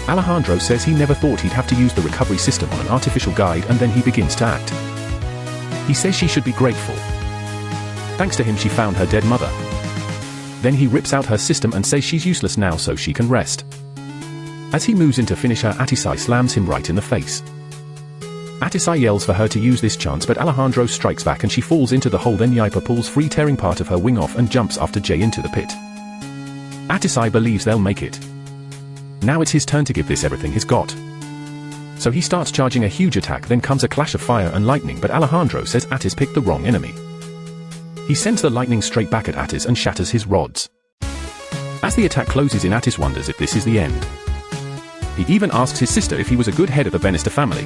Alejandro says he never thought he'd have to use the recovery system on an artificial guide, and then he begins to act. He says she should be grateful. Thanks to him she found her dead mother. Then he rips out her system and says she's useless now so she can rest. As he moves in to finish her, Atisse slams him right in the face. Atisse yells for her to use this chance, but Alejandro strikes back and she falls into the hole. Then Yipa pulls free, tearing part of her wing off, and jumps after Jay into the pit. Atisse believes they'll make it. Now it's his turn to give this everything he's got. So he starts charging a huge attack, then comes a clash of fire and lightning, but Alejandro says Atisse picked the wrong enemy. He sends the lightning straight back at Atisse and shatters his rods. As the attack closes in, Atisse wonders if this is the end. He even asks his sister if he was a good head of the Bannister family.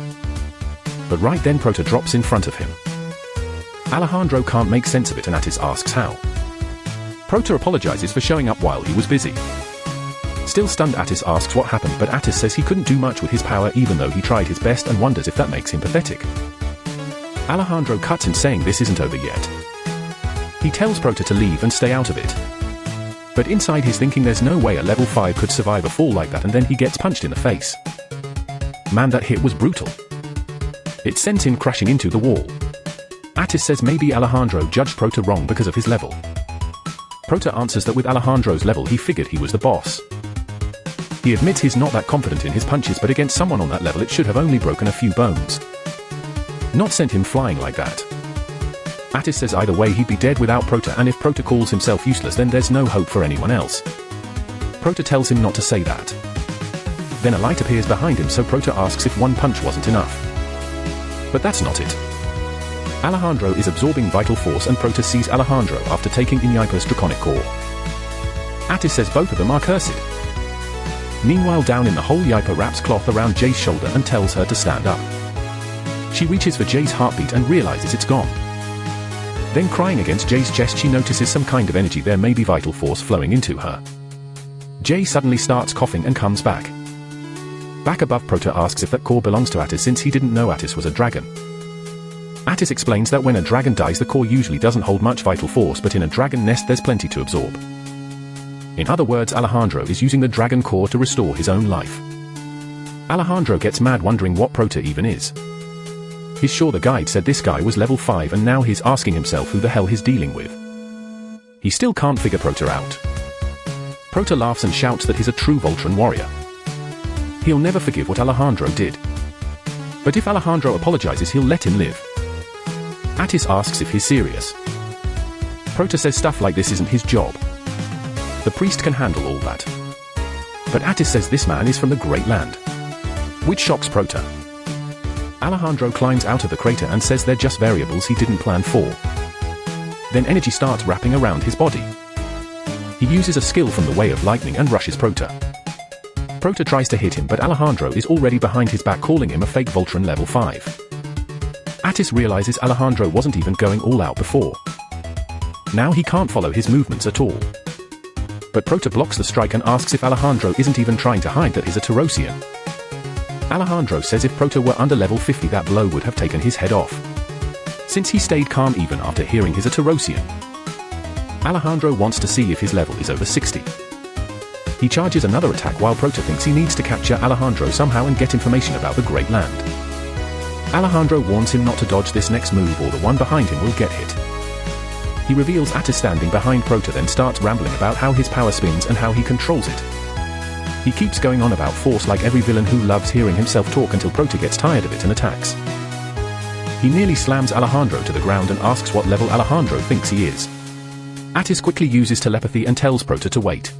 But right then Prota drops in front of him. Alejandro can't make sense of it and Atisse asks how. Prota apologizes for showing up while he was busy. Still stunned, Atisse asks what happened, but Atisse says he couldn't do much with his power even though he tried his best, and wonders if that makes him pathetic. Alejandro cuts in saying this isn't over yet. He tells Prota to leave and stay out of it. But inside he's thinking there's no way a level 5 could survive a fall like that, and then he gets punched in the face. Man, that hit was brutal. It sends him crashing into the wall. Atisse says maybe Alejandro judged Prota wrong because of his level. Prota answers that with Alejandro's level he figured he was the boss. He admits he's not that confident in his punches, but against someone on that level it should have only broken a few bones. Not sent him flying like that. Atisse says either way he'd be dead without Prota, and if Prota calls himself useless then there's no hope for anyone else. Prota tells him not to say that. Then a light appears behind him, so Prota asks if one punch wasn't enough. But that's not it. Alejandro is absorbing vital force and Prota sees Alejandro after taking in Yipa's draconic core. Atisse says both of them are cursed. Meanwhile, down in the hole, Yipa wraps cloth around Jay's shoulder and tells her to stand up. She reaches for Jay's heartbeat and realizes it's gone. Then, crying against Jay's chest, she notices some kind of energy there, may be vital force flowing into her. Jay suddenly starts coughing and comes back. Back above, Prota asks if that core belongs to Atisse since he didn't know Atisse was a dragon. Atisse explains that when a dragon dies, the core usually doesn't hold much vital force, but in a dragon nest there's plenty to absorb. In other words, Alejandro is using the dragon core to restore his own life. Alejandro gets mad, wondering what Prota even is. He's sure the guide said this guy was level 5 and now he's asking himself who the hell he's dealing with. He still can't figure Prota out. Prota laughs and shouts that he's a true Voltron warrior. He'll never forgive what Alejandro did. But if Alejandro apologizes, he'll let him live. Atisse asks if he's serious. Prota says stuff like this isn't his job. The priest can handle all that. But Atisse says this man is from the Great Land, which shocks Prota. Alejandro climbs out of the crater and says they're just variables he didn't plan for. Then energy starts wrapping around his body. He uses a skill from the Way of Lightning and rushes Prota. Prota tries to hit him, but Alejandro is already behind his back, calling him a fake Voltron level 5. Atisse realizes Alejandro wasn't even going all out before. Now he can't follow his movements at all. But Prota blocks the strike and asks if Alejandro isn't even trying to hide that he's a Tarosian. Alejandro says if Prota were under level 50, that blow would have taken his head off, since he stayed calm even after hearing he's a Tarosian. Alejandro wants to see if his level is over 60. He charges another attack while Prota thinks he needs to capture Alejandro somehow and get information about the Great Land. Alejandro warns him not to dodge this next move or the one behind him will get hit. He reveals Atisse standing behind Prota, then starts rambling about how his power spins and how he controls it. He keeps going on about force like every villain who loves hearing himself talk until Prota gets tired of it and attacks. He nearly slams Alejandro to the ground and asks what level Alejandro thinks he is. Atisse quickly uses telepathy and tells Prota to wait.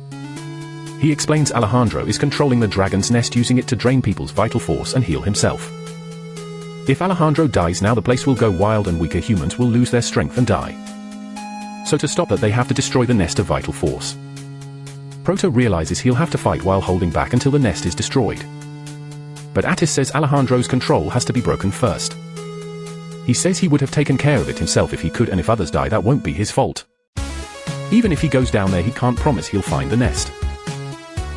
He explains Alejandro is controlling the dragon's nest, using it to drain people's vital force and heal himself. If Alejandro dies now, the place will go wild and weaker humans will lose their strength and die. So to stop that, they have to destroy the nest of vital force. Prota realizes he'll have to fight while holding back until the nest is destroyed. But Atisse says Alejandro's control has to be broken first. He says he would have taken care of it himself if he could, and if others die, that won't be his fault. Even if he goes down there, he can't promise he'll find the nest.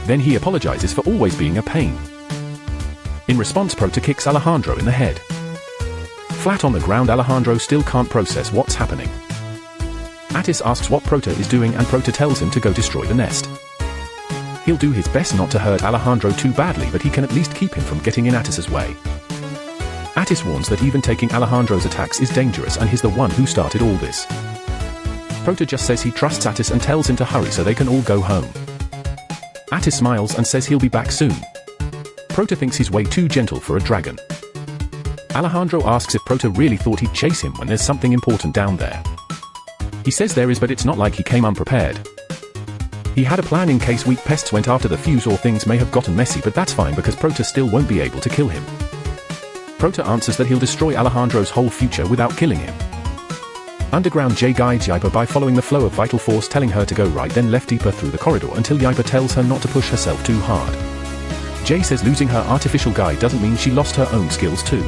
Then he apologizes for always being a pain. In response, Prota kicks Alejandro in the head. Flat on the ground, Alejandro still can't process what's happening. Atisse asks what Prota is doing and Prota tells him to go destroy the nest. He'll do his best not to hurt Alejandro too badly, but he can at least keep him from getting in Atisse's way. Atisse warns that even taking Alejandro's attacks is dangerous and he's the one who started all this. Prota just says he trusts Atisse and tells him to hurry so they can all go home. Atisse smiles and says he'll be back soon. Prota thinks he's way too gentle for a dragon. Alejandro asks if Prota really thought he'd chase him when there's something important down there. He says there is, but it's not like he came unprepared. He had a plan in case weak pests went after the fuse or things may have gotten messy, but that's fine because Prota still won't be able to kill him. Prota answers that he'll destroy Alejandro's whole future without killing him. Underground, Jay guides Yipa by following the flow of vital force, telling her to go right, then left deeper through the corridor until Yipa tells her not to push herself too hard. Jay says losing her artificial guide doesn't mean she lost her own skills too.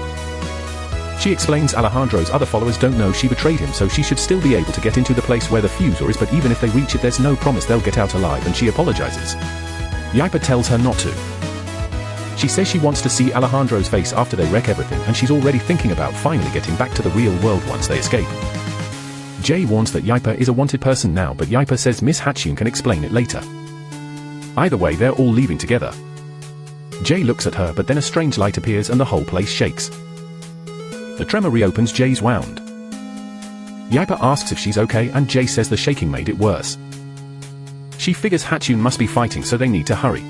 She explains Alejandro's other followers don't know she betrayed him, so she should still be able to get into the place where the fuse is, but even if they reach it, there's no promise they'll get out alive, and she apologizes. Yipa tells her not to. She says she wants to see Alejandro's face after they wreck everything, and she's already thinking about finally getting back to the real world once they escape. Jay warns that Yipa is a wanted person now, but Yipa says Miss Hatchune can explain it later. Either way, they're all leaving together. Jay looks at her, but then a strange light appears and the whole place shakes. The tremor reopens Jay's wound. Yipa asks if she's okay, and Jay says the shaking made it worse. She figures Hatchune must be fighting, so they need to hurry.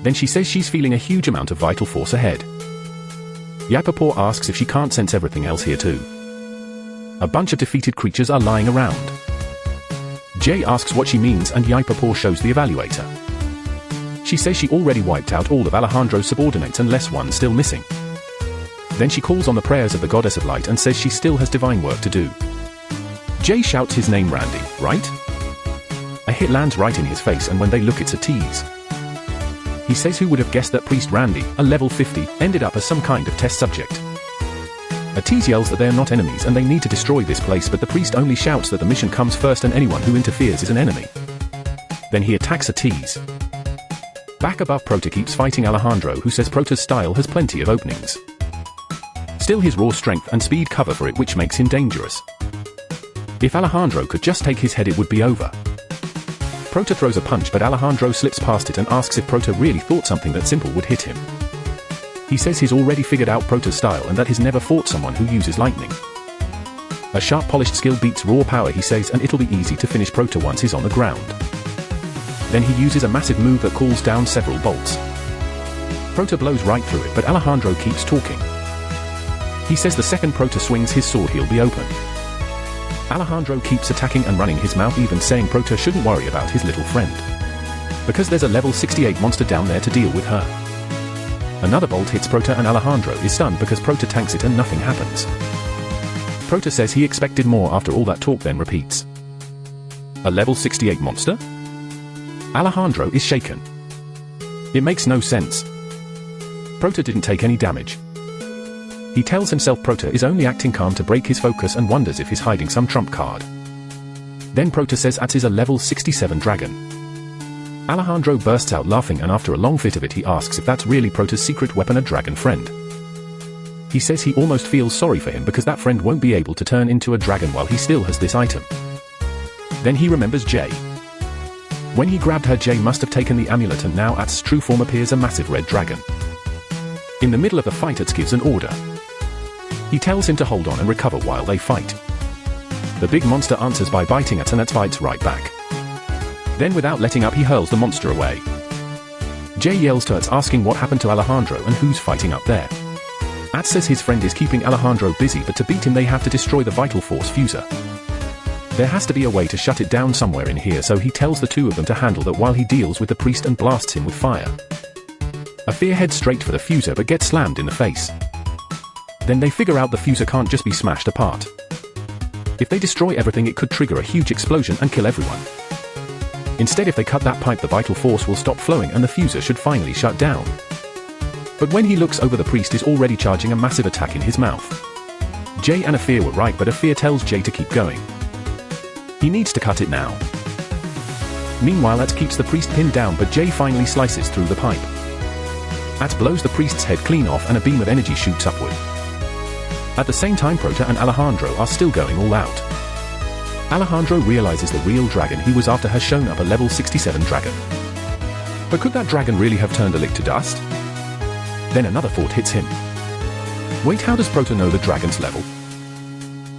Then she says she's feeling a huge amount of vital force ahead. Yipa Paw asks if she can't sense everything else here too. A bunch of defeated creatures are lying around. Jay asks what she means, and Yipa Paw shows the evaluator. She says she already wiped out all of Alejandro's subordinates unless one's still missing. Then she calls on the prayers of the goddess of light and says she still has divine work to do. Jay shouts his name, Randy, right? A hit lands right in his face, and when they look, it's Atisse. He says who would have guessed that priest Randy, a level 50, ended up as some kind of test subject. Atisse yells that they are not enemies and they need to destroy this place, but the priest only shouts that the mission comes first and anyone who interferes is an enemy. Then he attacks Atisse. Back above, Prota keeps fighting Alejandro, who says Prota's style has plenty of openings. Still, his raw strength and speed cover for it, which makes him dangerous. If Alejandro could just take his head, it would be over. Prota throws a punch, but Alejandro slips past it and asks if Prota really thought something that simple would hit him. He says he's already figured out Prota's style and that he's never fought someone who uses lightning. A sharp polished skill beats raw power, he says, and it'll be easy to finish Prota once he's on the ground. Then he uses a massive move that calls down several bolts. Prota blows right through it, but Alejandro keeps talking. He says the second Prota swings his sword, he'll be open. Alejandro keeps attacking and running his mouth, even saying Prota shouldn't worry about his little friend, because there's a level 68 monster down there to deal with her. Another bolt hits Prota and Alejandro is stunned because Prota tanks it and nothing happens. Prota says he expected more after all that talk, then repeats, "A level 68 monster?" Alejandro is shaken. It makes no sense. Prota didn't take any damage. He tells himself Prota is only acting calm to break his focus and wonders if he's hiding some trump card. Then Prota says Atisse is a level 67 dragon. Alejandro bursts out laughing, and after a long fit of it he asks if that's really Prota's secret weapon, a dragon friend. He says he almost feels sorry for him because that friend won't be able to turn into a dragon while he still has this item. Then he remembers Jay. When he grabbed her, Jay must have taken the amulet, and now Attis's true form appears, a massive red dragon. In the middle of the fight, Atisse gives an order. He tells him to hold on and recover while they fight. The big monster answers by biting Atisse, and Atisse bites right back. Then without letting up, he hurls the monster away. Jay yells to Atisse, asking what happened to Alejandro and who's fighting up there. Atisse says his friend is keeping Alejandro busy, but to beat him they have to destroy the vital force fuser. There has to be a way to shut it down somewhere in here, so he tells the two of them to handle that while he deals with the priest and blasts him with fire. Afia heads straight for the fuser but gets slammed in the face. Then they figure out the fuser can't just be smashed apart. If they destroy everything, it could trigger a huge explosion and kill everyone. Instead, if they cut that pipe, the vital force will stop flowing and the fuser should finally shut down. But when he looks over, the priest is already charging a massive attack in his mouth. Jay and Afia were right, but Afia tells Jay to keep going. He needs to cut it now. Meanwhile, Atisse keeps the priest pinned down, but Jay finally slices through the pipe. Atisse blows the priest's head clean off and a beam of energy shoots upward. At the same time, Prota and Alejandro are still going all out. Alejandro realizes the real dragon he was after has shown up, a level 67 dragon. But could that dragon really have turned a lick to dust? Then another thought hits him. Wait, how does Prota know the dragon's level?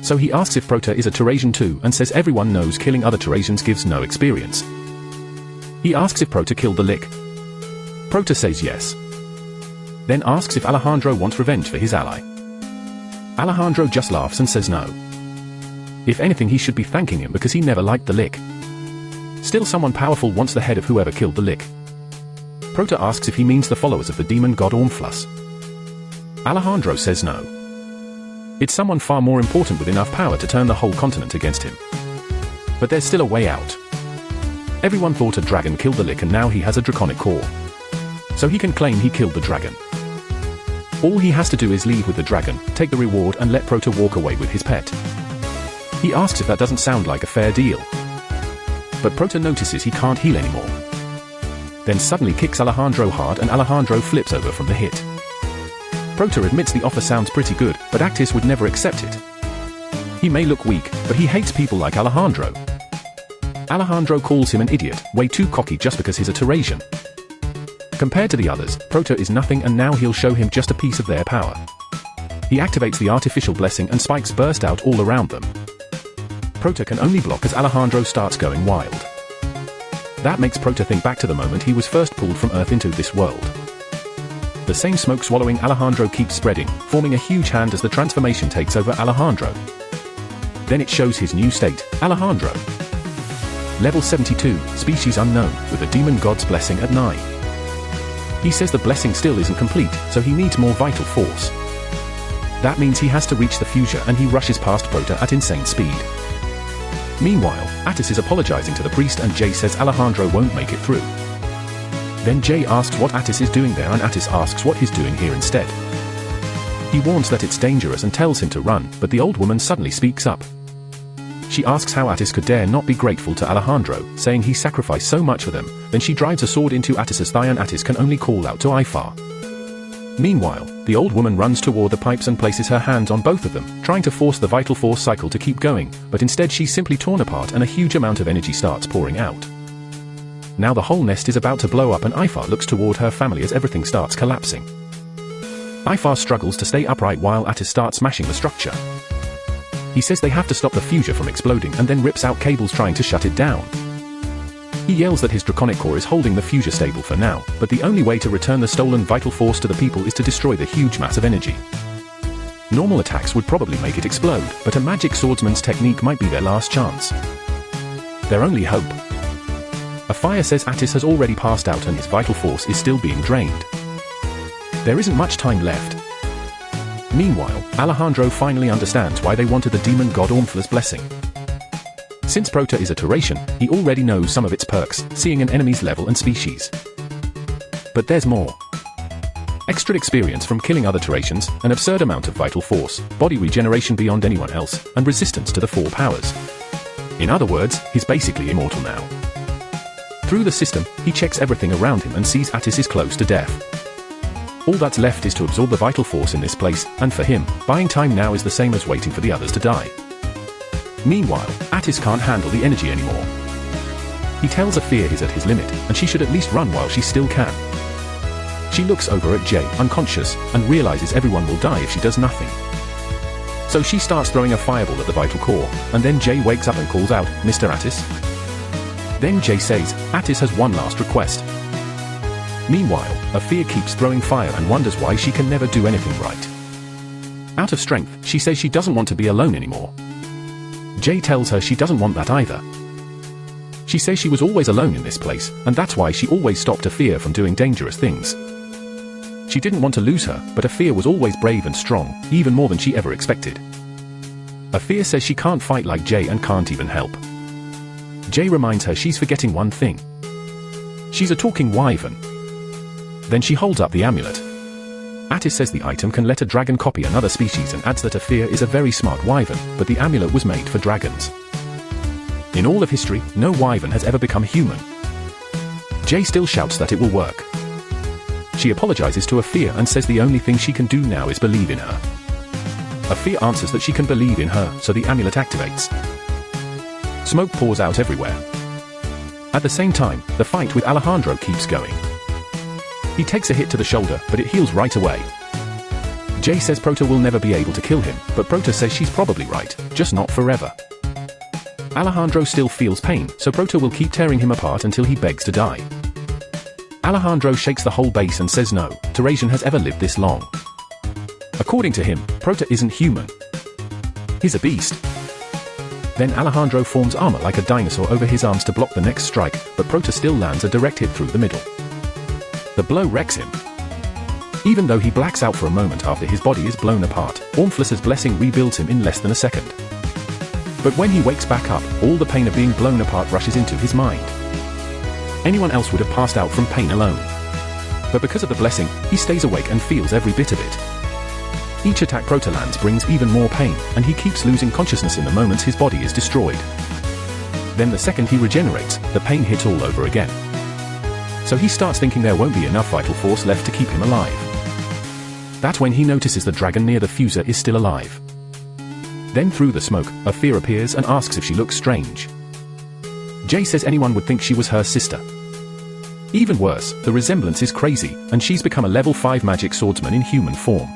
So he asks if Prota is a Terrasian too, and says everyone knows killing other Terrasians gives no experience. He asks if Prota killed the lick. Prota says yes. Then asks if Alejandro wants revenge for his ally. Alejandro just laughs and says no. If anything, he should be thanking him because he never liked the lick. Still, someone powerful wants the head of whoever killed the lick. Prota asks if he means the followers of the demon god Ormflus. Alejandro says no. It's someone far more important with enough power to turn the whole continent against him. But there's still a way out. Everyone thought a dragon killed the lick, and now he has a draconic core. So he can claim he killed the dragon. All he has to do is leave with the dragon, take the reward, and let Prota walk away with his pet. He asks if that doesn't sound like a fair deal. But Prota notices he can't heal anymore. Then suddenly kicks Alejandro hard, and Alejandro flips over from the hit. Prota admits the offer sounds pretty good, but Atisse would never accept it. He may look weak, but he hates people like Alejandro. Alejandro calls him an idiot, way too cocky just because he's a Terrasian. Compared to the others, Prota is nothing, and now he'll show him just a piece of their power. He activates the artificial blessing and spikes burst out all around them. Prota can only block as Alejandro starts going wild. That makes Prota think back to the moment he was first pulled from Earth into this world. The same smoke swallowing Alejandro keeps spreading, forming a huge hand as the transformation takes over Alejandro. Then it shows his new state, Alejandro. Level 72, species unknown, with a demon god's blessing at 9. He says the blessing still isn't complete, so he needs more vital force. That means he has to reach the fusure and he rushes past Prota at insane speed. Meanwhile, Atisse is apologizing to the priest and Jay says Alejandro won't make it through. Then Jay asks what Atisse is doing there and Atisse asks what he's doing here instead. He warns that it's dangerous and tells him to run, but the old woman suddenly speaks up. She asks how Atisse could dare not be grateful to Alejandro, saying he sacrificed so much for them. Then she drives a sword into Atisse's thigh and Atisse can only call out to Ifar. Meanwhile, the old woman runs toward the pipes and places her hands on both of them, trying to force the vital force cycle to keep going, but instead she's simply torn apart and a huge amount of energy starts pouring out. Now the whole nest is about to blow up and Ifar looks toward her family as everything starts collapsing. Ifar struggles to stay upright while Atisse starts smashing the structure. He says they have to stop the fusure from exploding and then rips out cables trying to shut it down. He yells that his draconic core is holding the fusure stable for now, but the only way to return the stolen vital force to the people is to destroy the huge mass of energy. Normal attacks would probably make it explode, but a magic swordsman's technique might be their last chance. Their only hope. A fire says Atisse has already passed out and his vital force is still being drained. There isn't much time left. Meanwhile, Alejandro finally understands why they wanted the demon god Ormflus' blessing. Since Prota is a Terration, he already knows some of its perks, seeing an enemy's level and species. But there's more. Extra experience from killing other Terrations, an absurd amount of vital force, body regeneration beyond anyone else, and resistance to the 4 powers. In other words, he's basically immortal now. Through the system, he checks everything around him and sees Atisse is close to death. All that's left is to absorb the vital force in this place, and for him, buying time now is the same as waiting for the others to die. Meanwhile, Atisse can't handle the energy anymore. He tells Afia he's at his limit, and she should at least run while she still can. She looks over at Jay, unconscious, and realizes everyone will die if she does nothing. So she starts throwing a fireball at the vital core, and then Jay wakes up and calls out, "Mr. Atisse?" Then Jay says, Atisse has one last request. Meanwhile, Afia keeps throwing fire and wonders why she can never do anything right. Out of strength, she says she doesn't want to be alone anymore. Jay tells her she doesn't want that either. She says she was always alone in this place, and that's why she always stopped Afia from doing dangerous things. She didn't want to lose her, but Afia was always brave and strong, even more than she ever expected. Afia says she can't fight like Jay and can't even help. Jay reminds her she's forgetting one thing. She's a talking wyvern. Then she holds up the amulet. Atisse says the item can let a dragon copy another species and adds that Afia is a very smart wyvern, but the amulet was made for dragons. In all of history, no wyvern has ever become human. Jay still shouts that it will work. She apologizes to Afia and says the only thing she can do now is believe in her. Afia answers that she can believe in her, so the amulet activates. Smoke pours out everywhere. At the same time, the fight with Alejandro keeps going. He takes a hit to the shoulder, but it heals right away. Jay says Prota will never be able to kill him, but Prota says she's probably right, just not forever. Alejandro still feels pain, so Prota will keep tearing him apart until he begs to die. Alejandro shakes the whole base and says no, Terration has ever lived this long. According to him, Prota isn't human. He's a beast. Then Alejandro forms armor like a dinosaur over his arms to block the next strike, but Prota still lands a direct hit through the middle. The blow wrecks him. Even though he blacks out for a moment after his body is blown apart, Ormflus's blessing rebuilds him in less than a second. But when he wakes back up, all the pain of being blown apart rushes into his mind. Anyone else would have passed out from pain alone. But because of the blessing, he stays awake and feels every bit of it. Each attack Prota lands brings even more pain, and he keeps losing consciousness in the moments his body is destroyed. Then the second he regenerates, the pain hits all over again. So he starts thinking there won't be enough vital force left to keep him alive. That's when he notices the dragon near the fusor is still alive. Then through the smoke, Afia appears and asks if she looks strange. Jay says anyone would think she was her sister. Even worse, the resemblance is crazy, and she's become a level 5 magic swordsman in human form.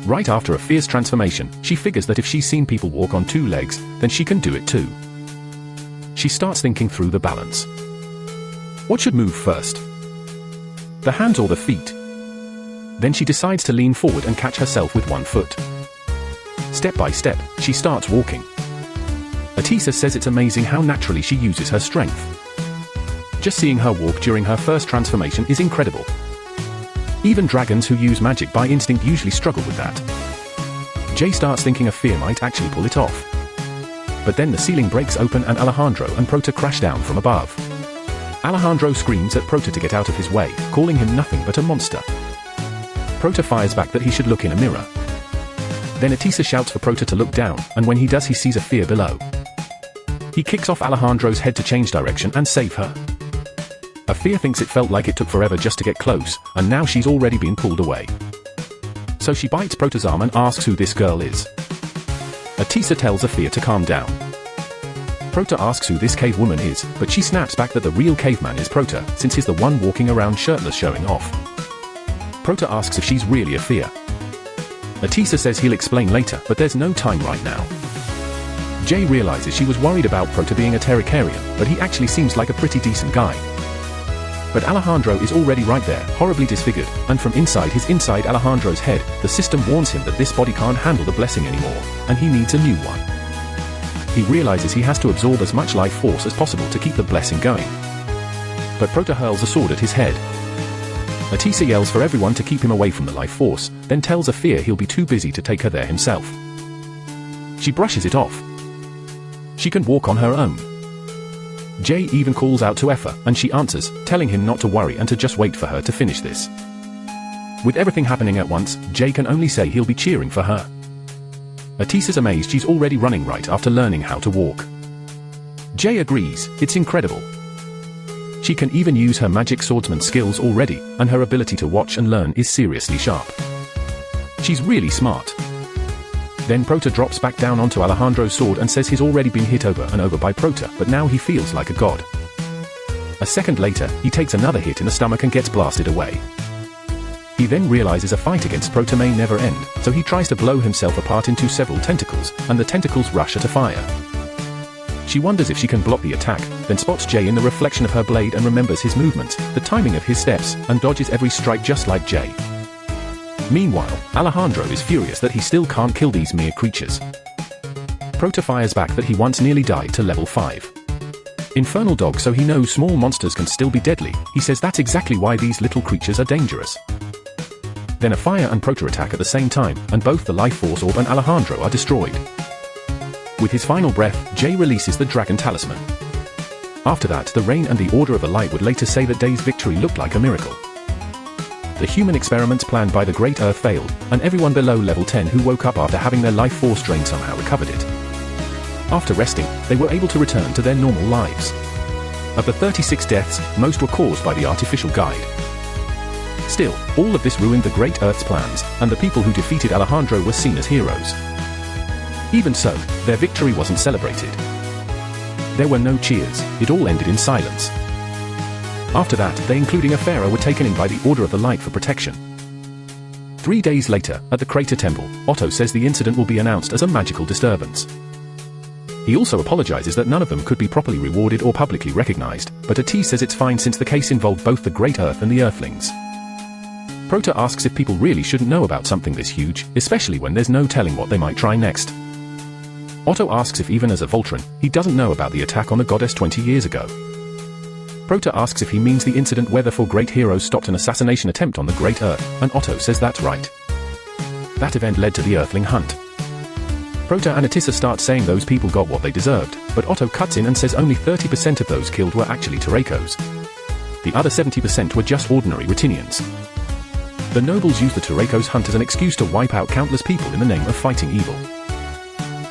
Right after Afia's transformation, she figures that if she's seen people walk on 2 legs, then she can do it too. She starts thinking through the balance. What should move first? The hands or the feet? Then she decides to lean forward and catch herself with one foot. Step by step, she starts walking. Atisse says it's amazing how naturally she uses her strength. Just seeing her walk during her first transformation is incredible. Even dragons who use magic by instinct usually struggle with that. Jay starts thinking a fear might actually pull it off. But then the ceiling breaks open and Alejandro and Prota crash down from above. Alejandro screams at Prota to get out of his way, calling him nothing but a monster. Prota fires back that he should look in a mirror. Then Atisse shouts for Prota to look down, and when he does he sees a fear below. He kicks off Alejandro's head to change direction and save her. A fear thinks it felt like it took forever just to get close, and now she's already been pulled away. So she bites Prota's arm and asks who this girl is. Atisse tells a fear to calm down. Prota asks who this cave woman is, but she snaps back that the real caveman is Prota, since he's the one walking around shirtless showing off. Prota asks if she's really a fear. Atisse says he'll explain later, but there's no time right now. Jay realizes she was worried about Prota being a Terracarian, but he actually seems like a pretty decent guy. But Alejandro is already right there, horribly disfigured, and from inside Alejandro's head, the system warns him that this body can't handle the blessing anymore, and he needs a new one. He realizes he has to absorb as much life force as possible to keep the blessing going. But Prota hurls a sword at his head. Atisse yells for everyone to keep him away from the life force, then tells Afia he'll be too busy to take her there himself. She brushes it off. She can walk on her own. Jay even calls out to Effa, and she answers, telling him not to worry and to just wait for her to finish this. With everything happening at once, Jay can only say he'll be cheering for her. Atisse is amazed she's already running right after learning how to walk. Jay agrees, it's incredible. She can even use her magic swordsman skills already, and her ability to watch and learn is seriously sharp. She's really smart. Then Prota drops back down onto Alejandro's sword and says he's already been hit over and over by Prota, but now he feels like a god. A second later, he takes another hit in the stomach and gets blasted away. He then realizes a fight against Prota may never end, so he tries to blow himself apart into several tentacles, and the tentacles rush at a fire. She wonders if she can block the attack, then spots Jay in the reflection of her blade and remembers his movements, the timing of his steps, and dodges every strike just like Jay. Meanwhile, Alejandro is furious that he still can't kill these mere creatures. Prota fires back that he once nearly died to level 5. Infernal dog, so he knows small monsters can still be deadly. He says that's exactly why these little creatures are dangerous. Then a fire and Prota attack at the same time, and both the life force orb and Alejandro are destroyed. With his final breath, Jay releases the dragon talisman. After that, the Rain and the Order of the Light would later say that Day's victory looked like a miracle. The human experiments planned by the Great Earth failed, and everyone below level 10 who woke up after having their life force drained somehow recovered it. After resting, they were able to return to their normal lives. Of the 36 deaths, most were caused by the artificial guide. Still, all of this ruined the Great Earth's plans, and the people who defeated Alejandro were seen as heroes. Even so, their victory wasn't celebrated. There were no cheers, it all ended in silence. After that, they including Afera were taken in by the Order of the Light for protection. 3 days later, at the Crater Temple, Otto says the incident will be announced as a magical disturbance. He also apologizes that none of them could be properly rewarded or publicly recognized, but Atisse says it's fine since the case involved both the Great Earth and the Earthlings. Prota asks if people really shouldn't know about something this huge, especially when there's no telling what they might try next. Otto asks if even as a Voltron, he doesn't know about the attack on the goddess 20 years ago. Prota asks if he means the incident where the 4 great heroes stopped an assassination attempt on the Great Earth, and Otto says that's right. That event led to the Earthling hunt. Prota and Atisse start saying those people got what they deserved, but Otto cuts in and says only 30% of those killed were actually Terracos. The other 70% were just ordinary Rutinians. The nobles used the Terracos hunt as an excuse to wipe out countless people in the name of fighting evil.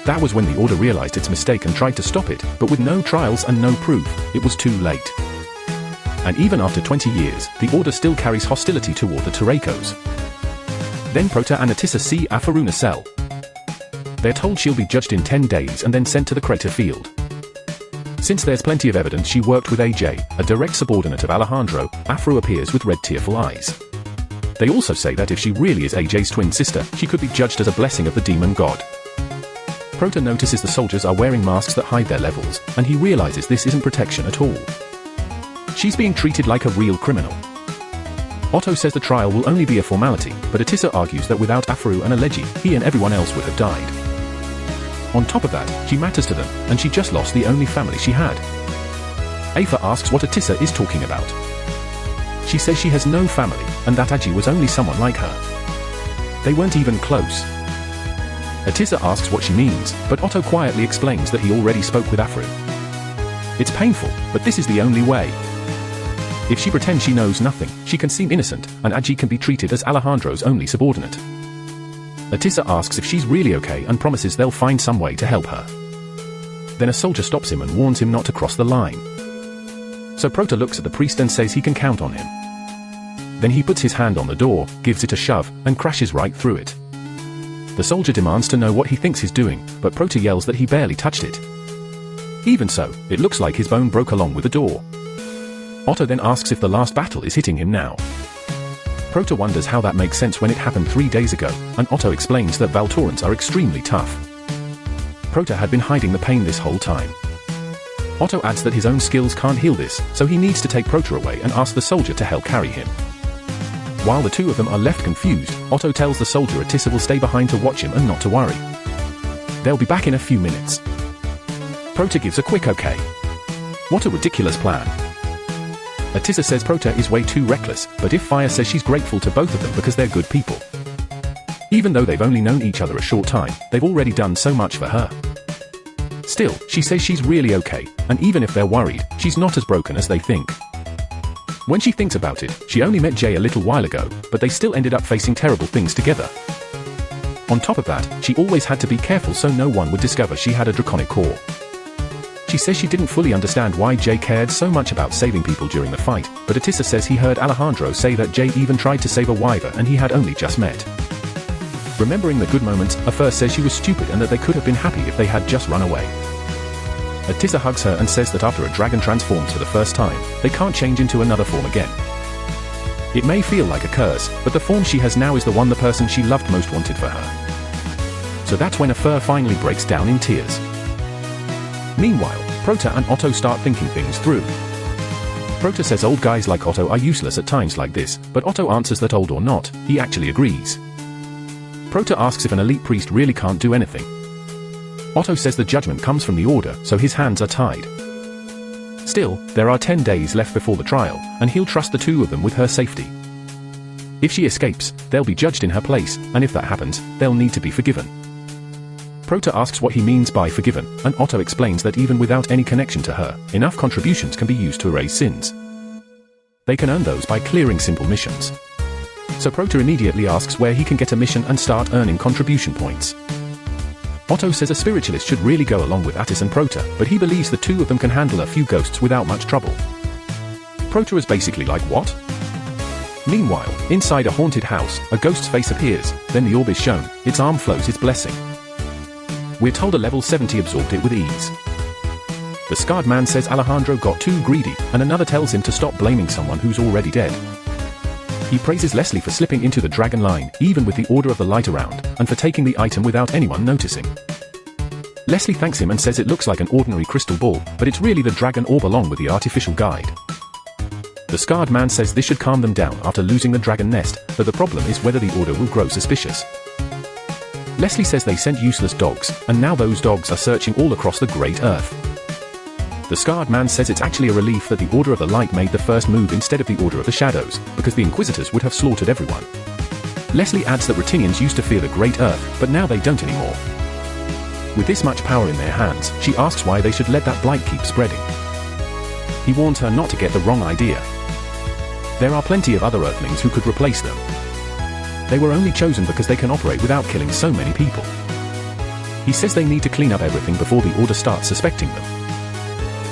That was when the Order realized its mistake and tried to stop it, but with no trials and no proof, it was too late. And even after 20 years, the Order still carries hostility toward the Terracos. Then Prota and Atisse see Afaruna cell. They're told she'll be judged in 10 days and then sent to the crater field. Since there's plenty of evidence she worked with AJ, a direct subordinate of Alejandro, Afro appears with red tearful eyes. They also say that if she really is AJ's twin sister, she could be judged as a blessing of the demon god. Prota notices the soldiers are wearing masks that hide their levels, and he realizes this isn't protection at all. She's being treated like a real criminal. Otto says the trial will only be a formality, but Atisse argues that without Afaru and Alegi, he and everyone else would have died. On top of that, she matters to them, and she just lost the only family she had. Afa asks what Atisse is talking about. She says she has no family, and that Agi was only someone like her. They weren't even close. Atisse asks what she means, but Otto quietly explains that he already spoke with Afrin. It's painful, but this is the only way. If she pretends she knows nothing, she can seem innocent, and Agi can be treated as Alejandro's only subordinate. Atisse asks if she's really okay and promises they'll find some way to help her. Then a soldier stops him and warns him not to cross the line. So Prota looks at the priest and says he can count on him. Then he puts his hand on the door, gives it a shove, and crashes right through it. The soldier demands to know what he thinks he's doing, but Prota yells that he barely touched it. Even so, it looks like his bone broke along with the door. Otto then asks if the last battle is hitting him now. Prota wonders how that makes sense when it happened 3 days ago, and Otto explains that Valtorans are extremely tough. Prota had been hiding the pain this whole time. Otto adds that his own skills can't heal this, so he needs to take Prota away and ask the soldier to help carry him. While the two of them are left confused, Otto tells the soldier Atisse will stay behind to watch him and not to worry. They'll be back in a few minutes. Prota gives a quick okay. What a ridiculous plan. Atisse says Prota is way too reckless, but if Fire says she's grateful to both of them because they're good people. Even though they've only known each other a short time, they've already done so much for her. Still, she says she's really okay, and even if they're worried, she's not as broken as they think. When she thinks about it, she only met Jay a little while ago, but they still ended up facing terrible things together. On top of that, she always had to be careful so no one would discover she had a draconic core. She says she didn't fully understand why Jay cared so much about saving people during the fight, but Atisse says he heard Alejandro say that Jay even tried to save a wyver and he had only just met. Remembering the good moments, Afur says she was stupid and that they could have been happy if they had just run away. Atisse hugs her and says that after a dragon transforms for the first time, they can't change into another form again. It may feel like a curse, but the form she has now is the one the person she loved most wanted for her. So that's when Afur finally breaks down in tears. Meanwhile, Prota and Otto start thinking things through. Prota says old guys like Otto are useless at times like this, but Otto answers that old or not, he actually agrees. Prota asks if an elite priest really can't do anything. Otto says the judgment comes from the order, so his hands are tied. Still, there are 10 days left before the trial, and he'll trust the two of them with her safety. If she escapes, they'll be judged in her place, and if that happens, they'll need to be forgiven. Prota asks what he means by forgiven, and Otto explains that even without any connection to her, enough contributions can be used to erase sins. They can earn those by clearing simple missions. So Prota immediately asks where he can get a mission and start earning contribution points. Otto says a spiritualist should really go along with Atisse and Prota, but he believes the two of them can handle a few ghosts without much trouble. Prota is basically like, what? Meanwhile, inside a haunted house, a ghost's face appears, then the orb is shown, its arm flows its blessing. We're told a level 70 absorbed it with ease. The scarred man says Alejandro got too greedy, and another tells him to stop blaming someone who's already dead. He praises Leslie for slipping into the dragon line, even with the Order of the Light around, and for taking the item without anyone noticing. Leslie thanks him and says it looks like an ordinary crystal ball, but it's really the dragon orb along with the artificial guide. The scarred man says this should calm them down after losing the dragon nest, but the problem is whether the Order will grow suspicious. Leslie says they sent useless dogs, and now those dogs are searching all across the Great Earth. The scarred man says it's actually a relief that the Order of the Light made the first move instead of the Order of the Shadows, because the Inquisitors would have slaughtered everyone. Leslie adds that Rutinians used to fear the Great Earth, but now they don't anymore. With this much power in their hands, she asks why they should let that blight keep spreading. He warns her not to get the wrong idea. There are plenty of other Earthlings who could replace them. They were only chosen because they can operate without killing so many people. He says they need to clean up everything before the Order starts suspecting them.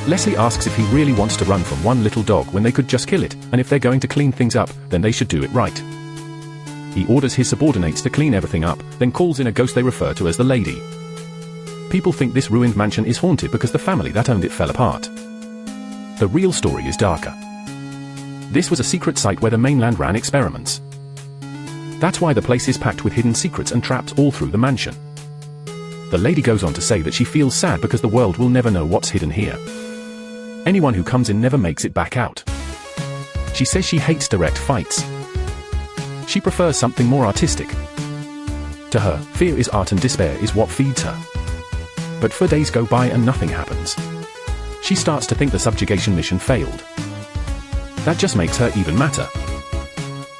Leslie asks if he really wants to run from one little dog when they could just kill it, and if they're going to clean things up, then they should do it right. He orders his subordinates to clean everything up, then calls in a ghost they refer to as the Lady. People think this ruined mansion is haunted because the family that owned it fell apart. The real story is darker. This was a secret site where the mainland ran experiments. That's why the place is packed with hidden secrets and traps all through the mansion. The lady goes on to say that she feels sad because the world will never know what's hidden here. Anyone who comes in never makes it back out. She says she hates direct fights. She prefers something more artistic. To her, fear is art and despair is what feeds her. But 4 days go by and nothing happens. She starts to think the subjugation mission failed. That just makes her even madder.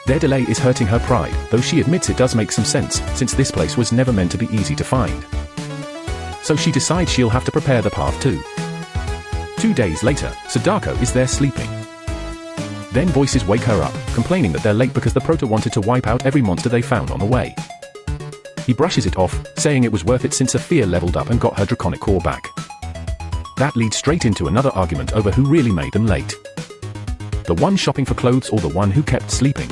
Their delay is hurting her pride, though she admits it does make some sense, since this place was never meant to be easy to find. So she decides she'll have to prepare the path too. 2 days later, Sadako is there sleeping. Then voices wake her up, complaining that they're late because the Proto wanted to wipe out every monster they found on the way. He brushes it off, saying it was worth it since Aphia leveled up and got her draconic core back. That leads straight into another argument over who really made them late. The one shopping for clothes or the one who kept sleeping.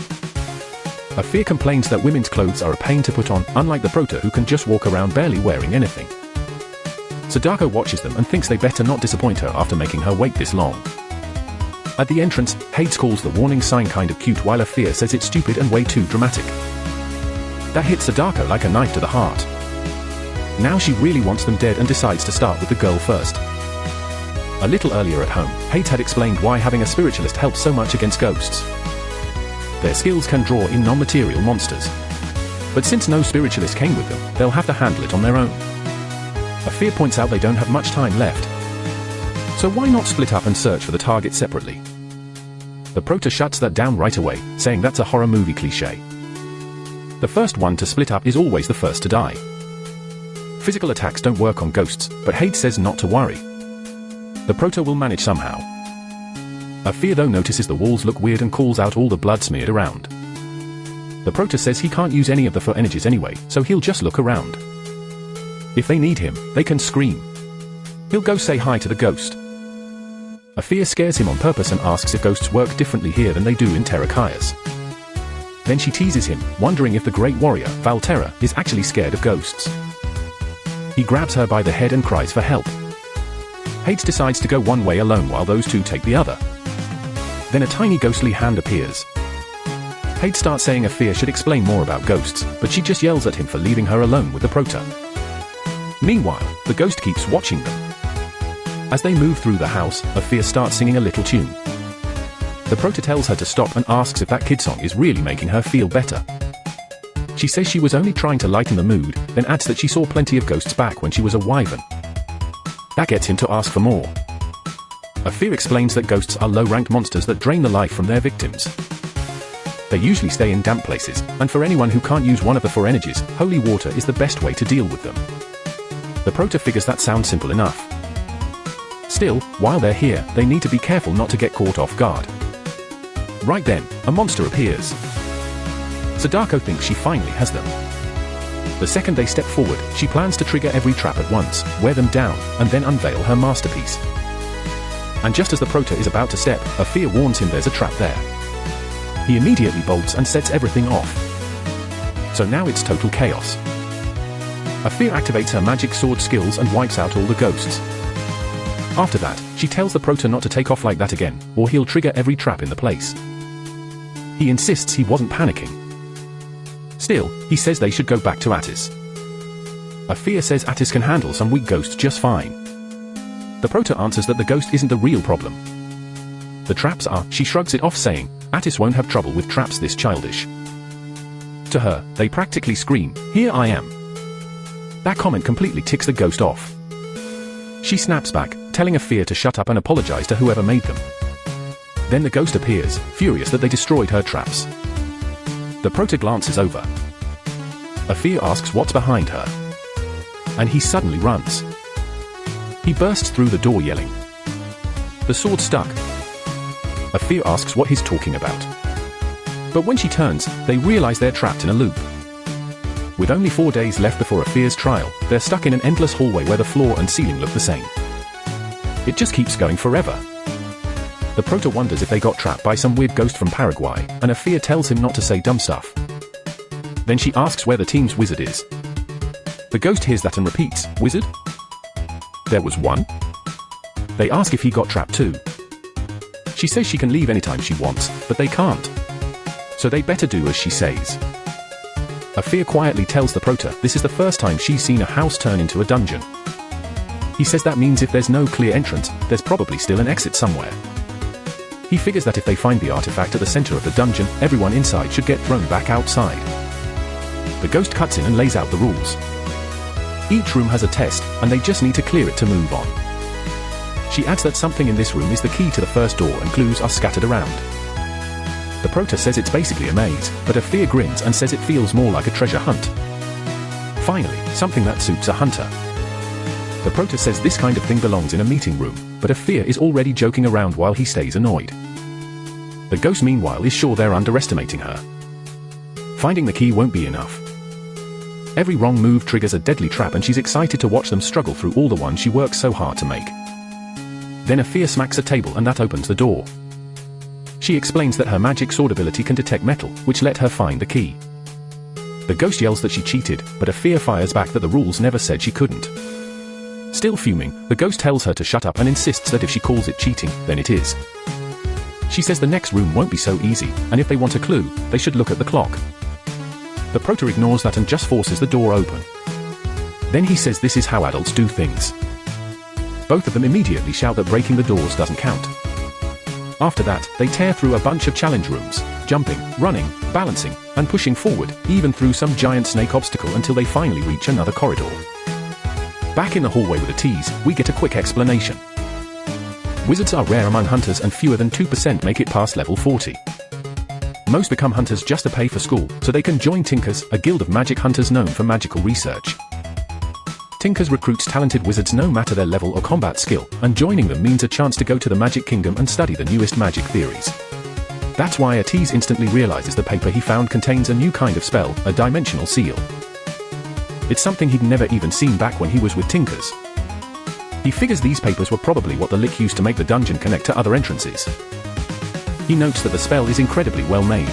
Aphia complains that women's clothes are a pain to put on, unlike the Proto who can just walk around barely wearing anything. Sadako watches them and thinks they better not disappoint her after making her wait this long. At the entrance, Hades calls the warning sign kind of cute while Aphia says it's stupid and way too dramatic. That hits Sadako like a knife to the heart. Now she really wants them dead and decides to start with the girl first. A little earlier at home, Hades had explained why having a spiritualist helps so much against ghosts. Their skills can draw in non-material monsters. But since no spiritualist came with them, they'll have to handle it on their own. Aphia points out they don't have much time left. So why not split up and search for the target separately? The Proto shuts that down right away, saying that's a horror movie cliché. The first one to split up is always the first to die. Physical attacks don't work on ghosts, but Hades says not to worry. The Proto will manage somehow. Aphia though notices the walls look weird and calls out all the blood smeared around. The Proto says he can't use any of the four energies anyway, so he'll just look around. If they need him, they can scream. He'll go say hi to the ghost. Aphia scares him on purpose and asks if ghosts work differently here than they do in Terrakaias. Then she teases him, wondering if the great warrior, Valterra, is actually scared of ghosts. He grabs her by the head and cries for help. Hades decides to go one way alone while those two take the other. Then a tiny ghostly hand appears. Hades starts saying Aphia should explain more about ghosts, but she just yells at him for leaving her alone with the Proto. Meanwhile, the ghost keeps watching them. As they move through the house, Aphia starts singing a little tune. The Proto tells her to stop and asks if that kid song is really making her feel better. She says she was only trying to lighten the mood, then adds that she saw plenty of ghosts back when she was a wyvern. That gets him to ask for more. Aphia explains that ghosts are low-ranked monsters that drain the life from their victims. They usually stay in damp places, and for anyone who can't use one of the four energies, holy water is the best way to deal with them. The Proto figures that sounds simple enough. Still, while they're here, they need to be careful not to get caught off guard. Right then, a monster appears. Sadako thinks she finally has them. The second they step forward, she plans to trigger every trap at once, wear them down, and then unveil her masterpiece. And just as the Proto is about to step, Aphia warns him there's a trap there. He immediately bolts and sets everything off. So now it's total chaos. Aphia activates her magic sword skills and wipes out all the ghosts. After that, she tells the Proto not to take off like that again, or he'll trigger every trap in the place. He insists he wasn't panicking. Still, he says they should go back to Atisse. Aphia says Atisse can handle some weak ghosts just fine. The Proto answers that the ghost isn't the real problem. The traps are, she shrugs it off saying, Atisse won't have trouble with traps this childish. To her, they practically scream, "Here I am." That comment completely ticks the ghost off. She snaps back, telling Aphia to shut up and apologize to whoever made them. Then the ghost appears, furious that they destroyed her traps. The Proto glances over. Aphia asks what's behind her. And he suddenly runs. He bursts through the door yelling, "The sword stuck." Aphia asks what he's talking about. But when she turns, they realize they're trapped in a loop. With only 4 days left before Aphia's trial, they're stuck in an endless hallway where the floor and ceiling look the same. It just keeps going forever. The Proto wonders if they got trapped by some weird ghost from Paraguay, and Aphia tells him not to say dumb stuff. Then she asks where the team's wizard is. The ghost hears that and repeats, "Wizard? There was one?" They ask if he got trapped too. She says she can leave anytime she wants, but they can't. So they better do as she says. Aphia quietly tells the Proto this is the first time she's seen a house turn into a dungeon. He says that means if there's no clear entrance, there's probably still an exit somewhere. He figures that if they find the artifact at the center of the dungeon, everyone inside should get thrown back outside. The ghost cuts in and lays out the rules. Each room has a test, and they just need to clear it to move on. She adds that something in this room is the key to the first door and clues are scattered around. The Prota says it's basically a maze, but a fear grins and says it feels more like a treasure hunt. Finally, something that suits a hunter. The Prota says this kind of thing belongs in a meeting room, but a fear is already joking around while he stays annoyed. The ghost meanwhile is sure they're underestimating her. Finding the key won't be enough. Every wrong move triggers a deadly trap and she's excited to watch them struggle through all the ones she works so hard to make. Then a fear smacks a table and that opens the door. She explains that her magic sword ability can detect metal, which let her find the key. The ghost yells that she cheated, but a fear fires back that the rules never said she couldn't. Still fuming, the ghost tells her to shut up and insists that if she calls it cheating, then it is. She says the next room won't be so easy, and if they want a clue, they should look at the clock. The Prota ignores that and just forces the door open. Then he says this is how adults do things. Both of them immediately shout that breaking the doors doesn't count. After that, they tear through a bunch of challenge rooms, jumping, running, balancing, and pushing forward, even through some giant snake obstacle until they finally reach another corridor. Back in the hallway with Atisse, we get a quick explanation. Wizards are rare among hunters and fewer than 2% make it past level 40. Most become hunters just to pay for school, so they can join Tinkers, a guild of magic hunters known for magical research. Tinkers recruits talented wizards no matter their level or combat skill, and joining them means a chance to go to the Magic Kingdom and study the newest magic theories. That's why Atisse instantly realizes the paper he found contains a new kind of spell, a dimensional seal. It's something he'd never even seen back when he was with Tinkers. He figures these papers were probably what the Lick used to make the dungeon connect to other entrances. He notes that the spell is incredibly well made.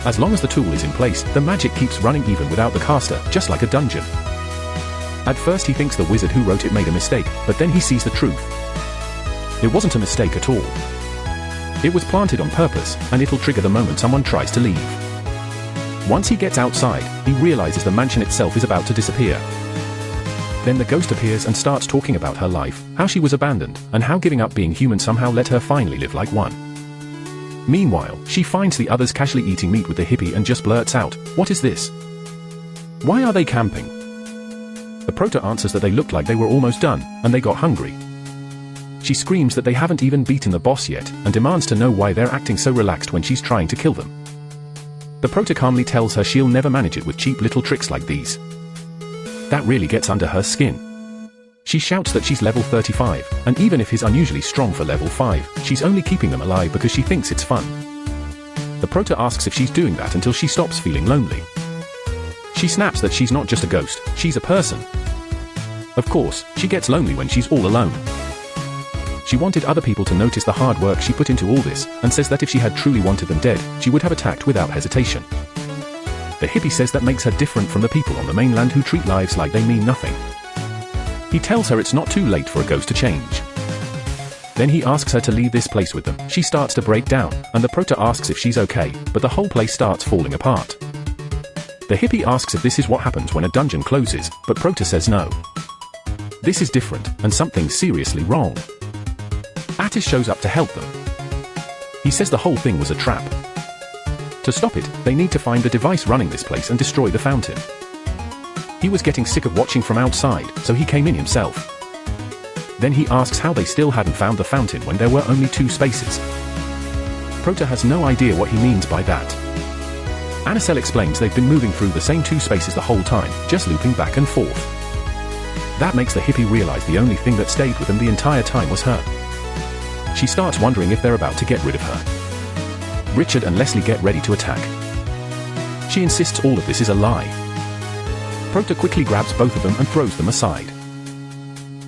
As long as the tool is in place, the magic keeps running even without the caster, just like a dungeon. At first he thinks the wizard who wrote it made a mistake, but then he sees the truth. It wasn't a mistake at all. It was planted on purpose, and it'll trigger the moment someone tries to leave. Once he gets outside, he realizes the mansion itself is about to disappear. Then the ghost appears and starts talking about her life, how she was abandoned, and how giving up being human somehow let her finally live like one. Meanwhile, she finds the others casually eating meat with the hippie and just blurts out, "What is this? Why are they camping?" The Prota answers that they looked like they were almost done, and they got hungry. She screams that they haven't even beaten the boss yet, and demands to know why they're acting so relaxed when she's trying to kill them. The Prota calmly tells her she'll never manage it with cheap little tricks like these. That really gets under her skin. She shouts that she's level 35, and even if he's unusually strong for level 5, she's only keeping them alive because she thinks it's fun. The Prota asks if she's doing that until she stops feeling lonely. She snaps that she's not just a ghost, she's a person. Of course, she gets lonely when she's all alone. She wanted other people to notice the hard work she put into all this, and says that if she had truly wanted them dead, she would have attacked without hesitation. The hippie says that makes her different from the people on the mainland who treat lives like they mean nothing. He tells her it's not too late for a ghost to change. Then he asks her to leave this place with them. She starts to break down, and the Prota asks if she's okay, but the whole place starts falling apart. The hippie asks if this is what happens when a dungeon closes, but Prota says no. This is different, and something's seriously wrong. Atisse shows up to help them. He says the whole thing was a trap. To stop it, they need to find the device running this place and destroy the fountain. He was getting sick of watching from outside, so he came in himself. Then he asks how they still hadn't found the fountain when there were only 2 spaces. Prota has no idea what he means by that. Atisse explains they've been moving through the same 2 spaces the whole time, just looping back and forth. That makes the hippie realize the only thing that stayed with them the entire time was her. She starts wondering if they're about to get rid of her. Richard and Leslie get ready to attack. She insists all of this is a lie. Prota quickly grabs both of them and throws them aside.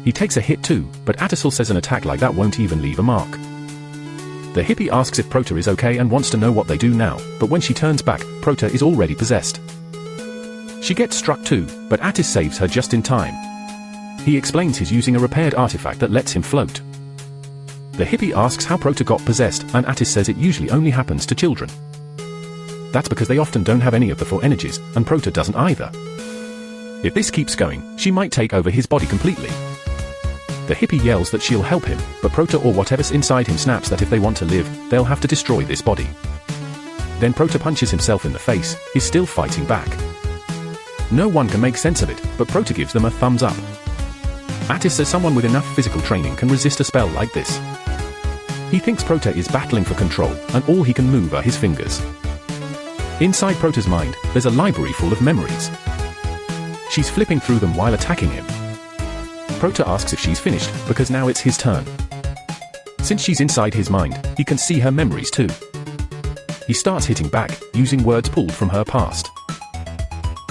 He takes a hit too, but Atisse says an attack like that won't even leave a mark. The hippie asks if Prota is okay and wants to know what they do now, but when she turns back, Prota is already possessed. She gets struck too, but Atisse saves her just in time. He explains he's using a repaired artifact that lets him float. The hippie asks how Prota got possessed, and Atisse says it usually only happens to children. That's because they often don't have any of the 4 energies, and Prota doesn't either. If this keeps going, she might take over his body completely. The hippie yells that she'll help him, but Prota or whatever's inside him snaps that if they want to live, they'll have to destroy this body. Then Prota punches himself in the face. He's still fighting back. No one can make sense of it, but Prota gives them a thumbs up. Atisse says someone with enough physical training can resist a spell like this. He thinks Prota is battling for control, and all he can move are his fingers. Inside Prota's mind, there's a library full of memories. She's flipping through them while attacking him. Prota asks if she's finished, because now it's his turn. Since she's inside his mind, he can see her memories too. He starts hitting back, using words pulled from her past.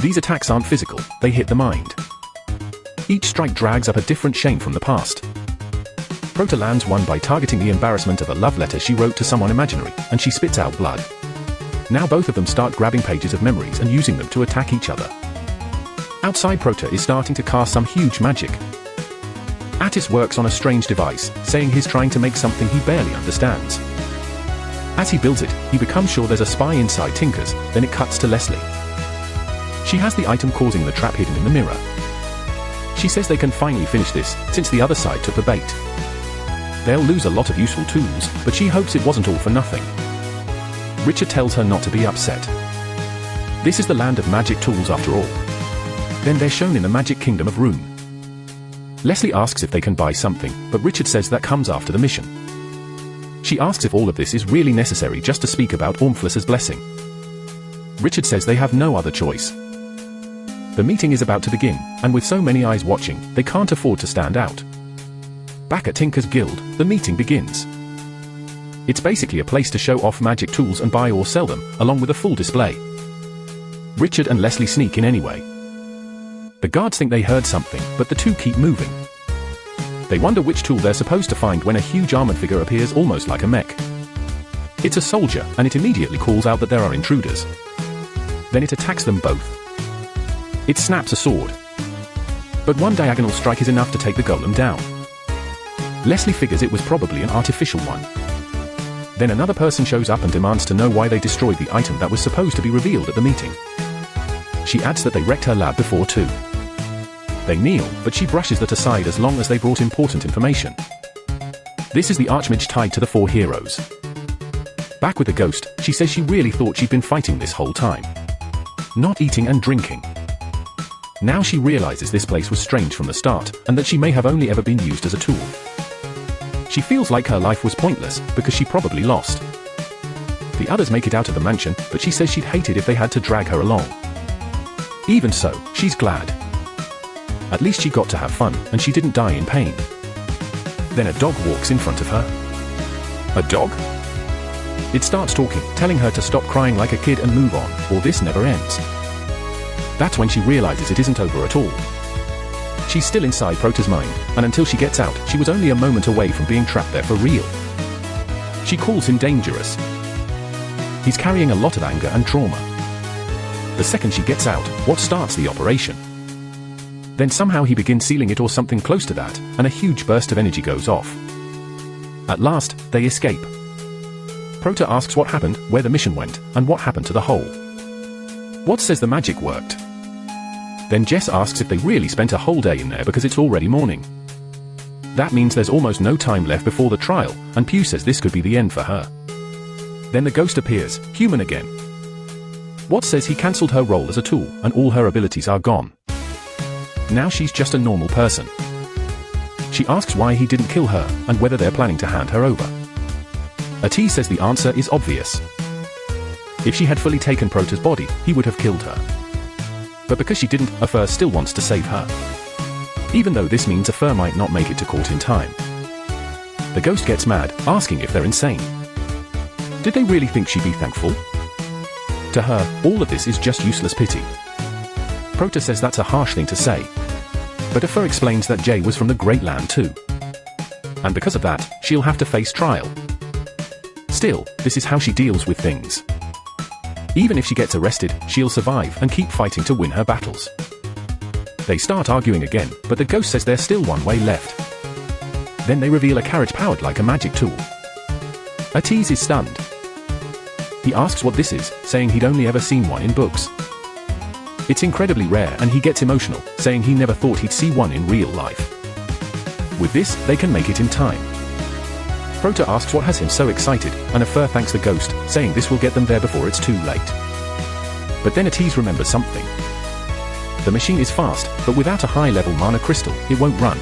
These attacks aren't physical, they hit the mind. Each strike drags up a different shame from the past. Prota lands one by targeting the embarrassment of a love letter she wrote to someone imaginary, and she spits out blood. Now both of them start grabbing pages of memories and using them to attack each other. Outside, Prota is starting to cast some huge magic. Atisse works on a strange device, saying he's trying to make something he barely understands. As he builds it, he becomes sure there's a spy inside Tinker's, then it cuts to Leslie. She has the item causing the trap hidden in the mirror. She says they can finally finish this, since the other side took the bait. They'll lose a lot of useful tools, but she hopes it wasn't all for nothing. Richard tells her not to be upset. This is the land of magic tools after all. Then they're shown in the magic kingdom of Rune. Leslie asks if they can buy something, but Richard says that comes after the mission. She asks if all of this is really necessary just to speak about Ormflus's blessing. Richard says they have no other choice. The meeting is about to begin, and with so many eyes watching, they can't afford to stand out. Back at Tinker's Guild, the meeting begins. It's basically a place to show off magic tools and buy or sell them, along with a full display. Richard and Leslie sneak in anyway. The guards think they heard something, but the two keep moving. They wonder which tool they're supposed to find when a huge armored figure appears almost like a mech. It's a soldier, and it immediately calls out that there are intruders. Then it attacks them both. It snaps a sword. But one diagonal strike is enough to take the golem down. Leslie figures it was probably an artificial one. Then another person shows up and demands to know why they destroyed the item that was supposed to be revealed at the meeting. She adds that they wrecked her lab before too. They kneel, but she brushes that aside as long as they brought important information. This is the Archmage tied to the 4 heroes. Back with the ghost, she says she really thought she'd been fighting this whole time. Not eating and drinking. Now she realizes this place was strange from the start, and that she may have only ever been used as a tool. She feels like her life was pointless, because she probably lost. The others make it out of the mansion, but she says she'd hate it if they had to drag her along. Even so, she's glad. At least she got to have fun, and she didn't die in pain. Then a dog walks in front of her. A dog? It starts talking, telling her to stop crying like a kid and move on, or this never ends. That's when she realizes it isn't over at all. She's still inside Prota's mind, and until she gets out, she was only a moment away from being trapped there for real. She calls him dangerous. He's carrying a lot of anger and trauma. The second she gets out, what starts the operation? Then somehow he begins sealing it or something close to that, and a huge burst of energy goes off. At last, they escape. Prota asks what happened, where the mission went, and what happened to the hole. What says the magic worked? Then Jess asks if they really spent a whole day in there because it's already morning. That means there's almost no time left before the trial, and Pew says this could be the end for her. Then the ghost appears, human again. What says he cancelled her role as a tool, and all her abilities are gone. Now she's just a normal person. She asks why he didn't kill her, and whether they're planning to hand her over. Atisse says the answer is obvious. If she had fully taken Prota's body, he would have killed her. But because she didn't, Afer still wants to save her. Even though this means Afer might not make it to court in time. The ghost gets mad, asking if they're insane. Did they really think she'd be thankful? To her, all of this is just useless pity. Prota says that's a harsh thing to say. But Afer explains that Jay was from the Great Land too. And because of that, she'll have to face trial. Still, this is how she deals with things. Even if she gets arrested, she'll survive and keep fighting to win her battles. They start arguing again, but the ghost says there's still one way left. Then they reveal a carriage powered like a magic tool. Atisse is stunned. He asks what this is, saying he'd only ever seen one in books. It's incredibly rare and he gets emotional, saying he never thought he'd see one in real life. With this, they can make it in time. Prota asks what has him so excited, and Afer thanks the ghost, saying this will get them there before it's too late. But then Atisse remembers something. The machine is fast, but without a high-level mana crystal, it won't run.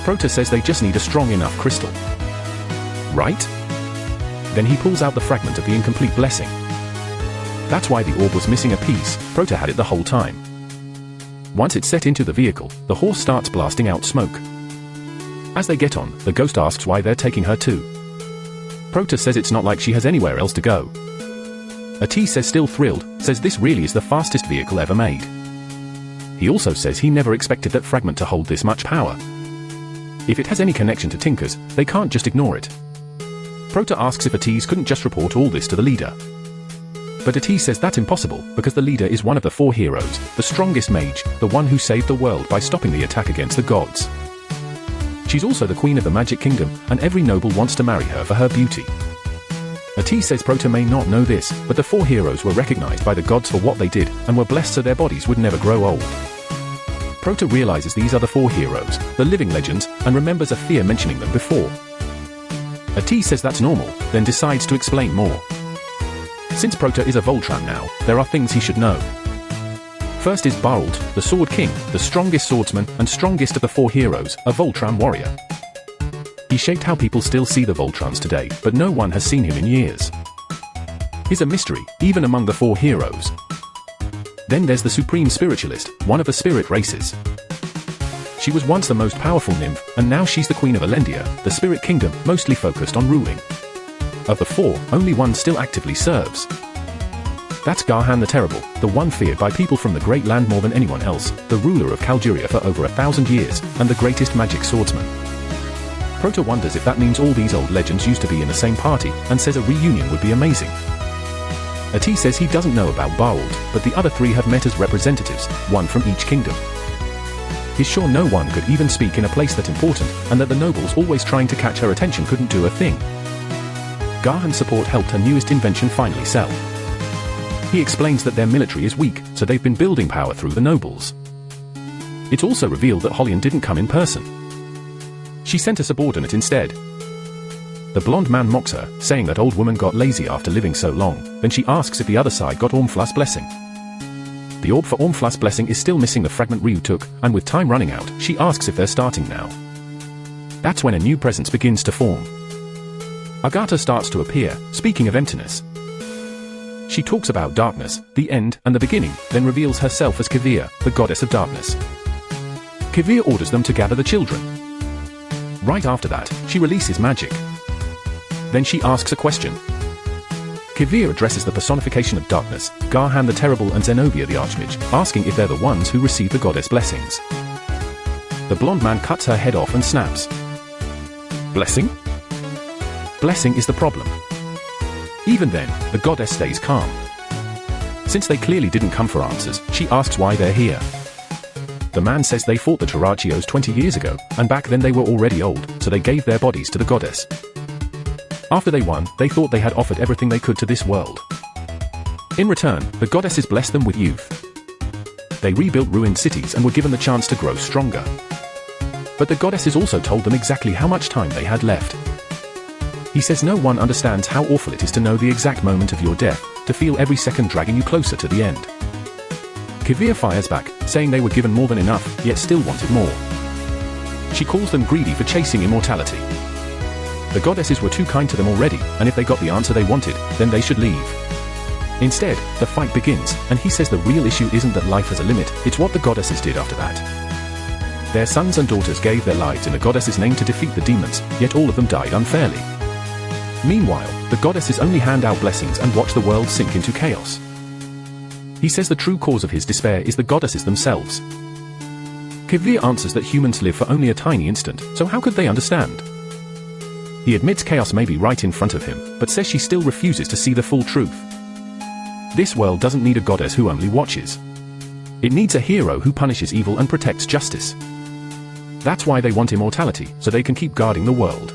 Prota says they just need a strong enough crystal. right? Then he pulls out the fragment of the incomplete blessing. That's why the orb was missing a piece. Prota had it the whole time. Once it's set into the vehicle, the horse starts blasting out smoke. As they get on, the ghost asks why they're taking her too. Prota says it's not like she has anywhere else to go. Atisse says still thrilled, says this really is the fastest vehicle ever made. He also says he never expected that fragment to hold this much power. If it has any connection to Tinkers, they can't just ignore it. Prota asks if Atisse couldn't just report all this to the leader. But Atisse says that's impossible, because the leader is one of the 4 heroes, the strongest mage, the one who saved the world by stopping the attack against the gods. She's also the queen of the magic kingdom, and every noble wants to marry her for her beauty. Atisse says Prota may not know this, but the 4 heroes were recognized by the gods for what they did, and were blessed so their bodies would never grow old. Prota realizes these are the 4 heroes, the living legends, and remembers Athea mentioning them before. Atisse says that's normal, then decides to explain more. Since Prota is a Voltran now, there are things he should know. First is Barald, the Sword King, the strongest swordsman and strongest of the 4 heroes, a Voltran warrior. He shaped how people still see the Voltrans today, but no one has seen him in years. He's a mystery, even among the 4 heroes. Then there's the Supreme Spiritualist, one of the spirit races. She was once the most powerful nymph, and now she's the Queen of Elendia, the Spirit Kingdom, mostly focused on ruling. Of the 4, only one still actively serves. That's Garhan the Terrible, the one feared by people from the Great Land more than anyone else, the ruler of Calduria for over 1,000 years, and the greatest magic swordsman. Prota wonders if that means all these old legends used to be in the same party, and says a reunion would be amazing. Atisse says he doesn't know about Barald, but the other 3 have met as representatives, one from each kingdom. He's sure no one could even speak in a place that important, and that the nobles always trying to catch her attention couldn't do a thing. Garhan's support helped her newest invention finally sell. He explains that their military is weak, so they've been building power through the nobles. It's also revealed that Holian didn't come in person. She sent a subordinate instead. The blonde man mocks her, saying that old woman got lazy after living so long, then she asks if the other side got Ormflus blessing. The orb for Ormflus blessing is still missing the fragment Ryu took, and with time running out, she asks if they're starting now. That's when a new presence begins to form. Agatha starts to appear, speaking of emptiness. She talks about darkness, the end, and the beginning, then reveals herself as Kivir, the goddess of darkness. Kivir orders them to gather the children. Right after that, she releases magic. Then she asks a question. Kivir addresses the personification of darkness, Garhan the Terrible and Zenobia the Archmage, asking if they're the ones who receive the goddess blessings. The blonde man cuts her head off and snaps. Blessing? Blessing is the problem. Even then, the goddess stays calm. Since they clearly didn't come for answers, she asks why they're here. The man says they fought the Tarachios 20 years ago, and back then they were already old, so they gave their bodies to the goddess. After they won, they thought they had offered everything they could to this world. In return, the goddesses blessed them with youth. They rebuilt ruined cities and were given the chance to grow stronger. But the goddesses also told them exactly how much time they had left. He says no one understands how awful it is to know the exact moment of your death, to feel every second dragging you closer to the end. Kivir fires back, saying they were given more than enough, yet still wanted more. She calls them greedy for chasing immortality. The goddesses were too kind to them already, and if they got the answer they wanted, then they should leave. Instead, the fight begins, and he says the real issue isn't that life has a limit, it's what the goddesses did after that. Their sons and daughters gave their lives in the goddess's name to defeat the demons, yet all of them died unfairly. Meanwhile, the goddesses only hand out blessings and watch the world sink into chaos. He says the true cause of his despair is the goddesses themselves. Kivir answers that humans live for only a tiny instant, so how could they understand? He admits chaos may be right in front of him, but says she still refuses to see the full truth. This world doesn't need a goddess who only watches. It needs a hero who punishes evil and protects justice. That's why they want immortality, so they can keep guarding the world.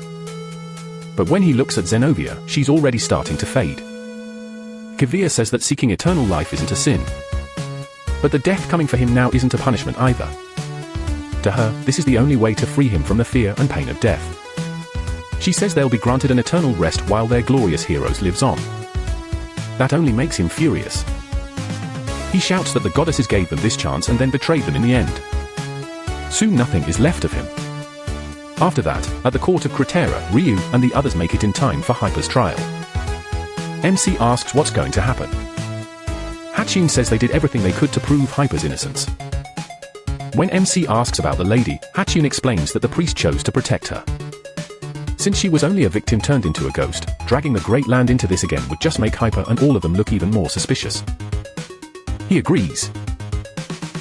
But when he looks at Zenobia, she's already starting to fade. Kivir says that seeking eternal life isn't a sin. But the death coming for him now isn't a punishment either. To her, this is the only way to free him from the fear and pain of death. She says they'll be granted an eternal rest while their glorious heroes lives on. That only makes him furious. He shouts that the goddesses gave them this chance and then betrayed them in the end. Soon nothing is left of him. After that, at the court of Cratera, Ryu and the others make it in time for Hyper's trial. MC asks what's going to happen. Hatsune says they did everything they could to prove Hyper's innocence. When MC asks about the lady, Hatsune explains that the priest chose to protect her. Since she was only a victim turned into a ghost, dragging the Great Land into this again would just make Hyper and all of them look even more suspicious. He agrees.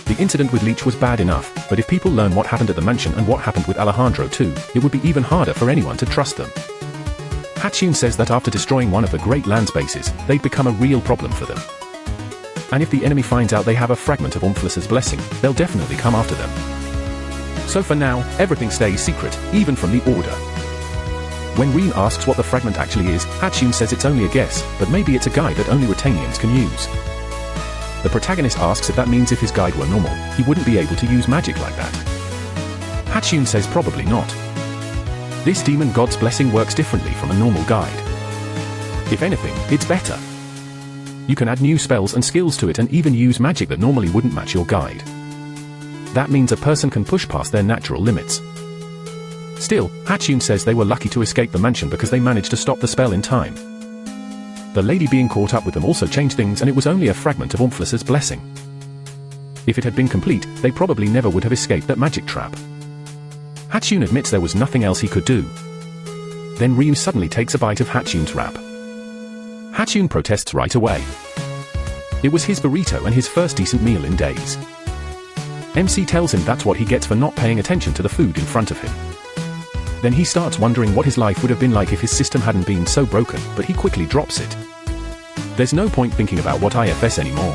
The incident with Leech was bad enough, but if people learn what happened at the mansion and what happened with Alejandro too, it would be even harder for anyone to trust them. Hatsune says that after destroying one of the Great Land's bases, they'd become a real problem for them. And if the enemy finds out they have a fragment of Ormflus's blessing, they'll definitely come after them. So for now, everything stays secret, even from the Order. When Reen asks what the fragment actually is, Hatsune says it's only a guess, but maybe it's a guide that only Rotanians can use. The protagonist asks if that means if his guide were normal, he wouldn't be able to use magic like that. Hatsune says probably not. This demon god's blessing works differently from a normal guide. If anything, it's better. You can add new spells and skills to it and even use magic that normally wouldn't match your guide. That means a person can push past their natural limits. Still, Hatsune says they were lucky to escape the mansion because they managed to stop the spell in time. The lady being caught up with them also changed things, and it was only a fragment of Ormflus's blessing. If it had been complete, they probably never would have escaped that magic trap. Hatsune admits there was nothing else he could do. Then Reem suddenly takes a bite of Hatsune's wrap. Hatsune protests right away. It was his burrito and his first decent meal in days. MC tells him that's what he gets for not paying attention to the food in front of him. Then he starts wondering what his life would have been like if his system hadn't been so broken, but he quickly drops it. There's no point thinking about what IFS anymore.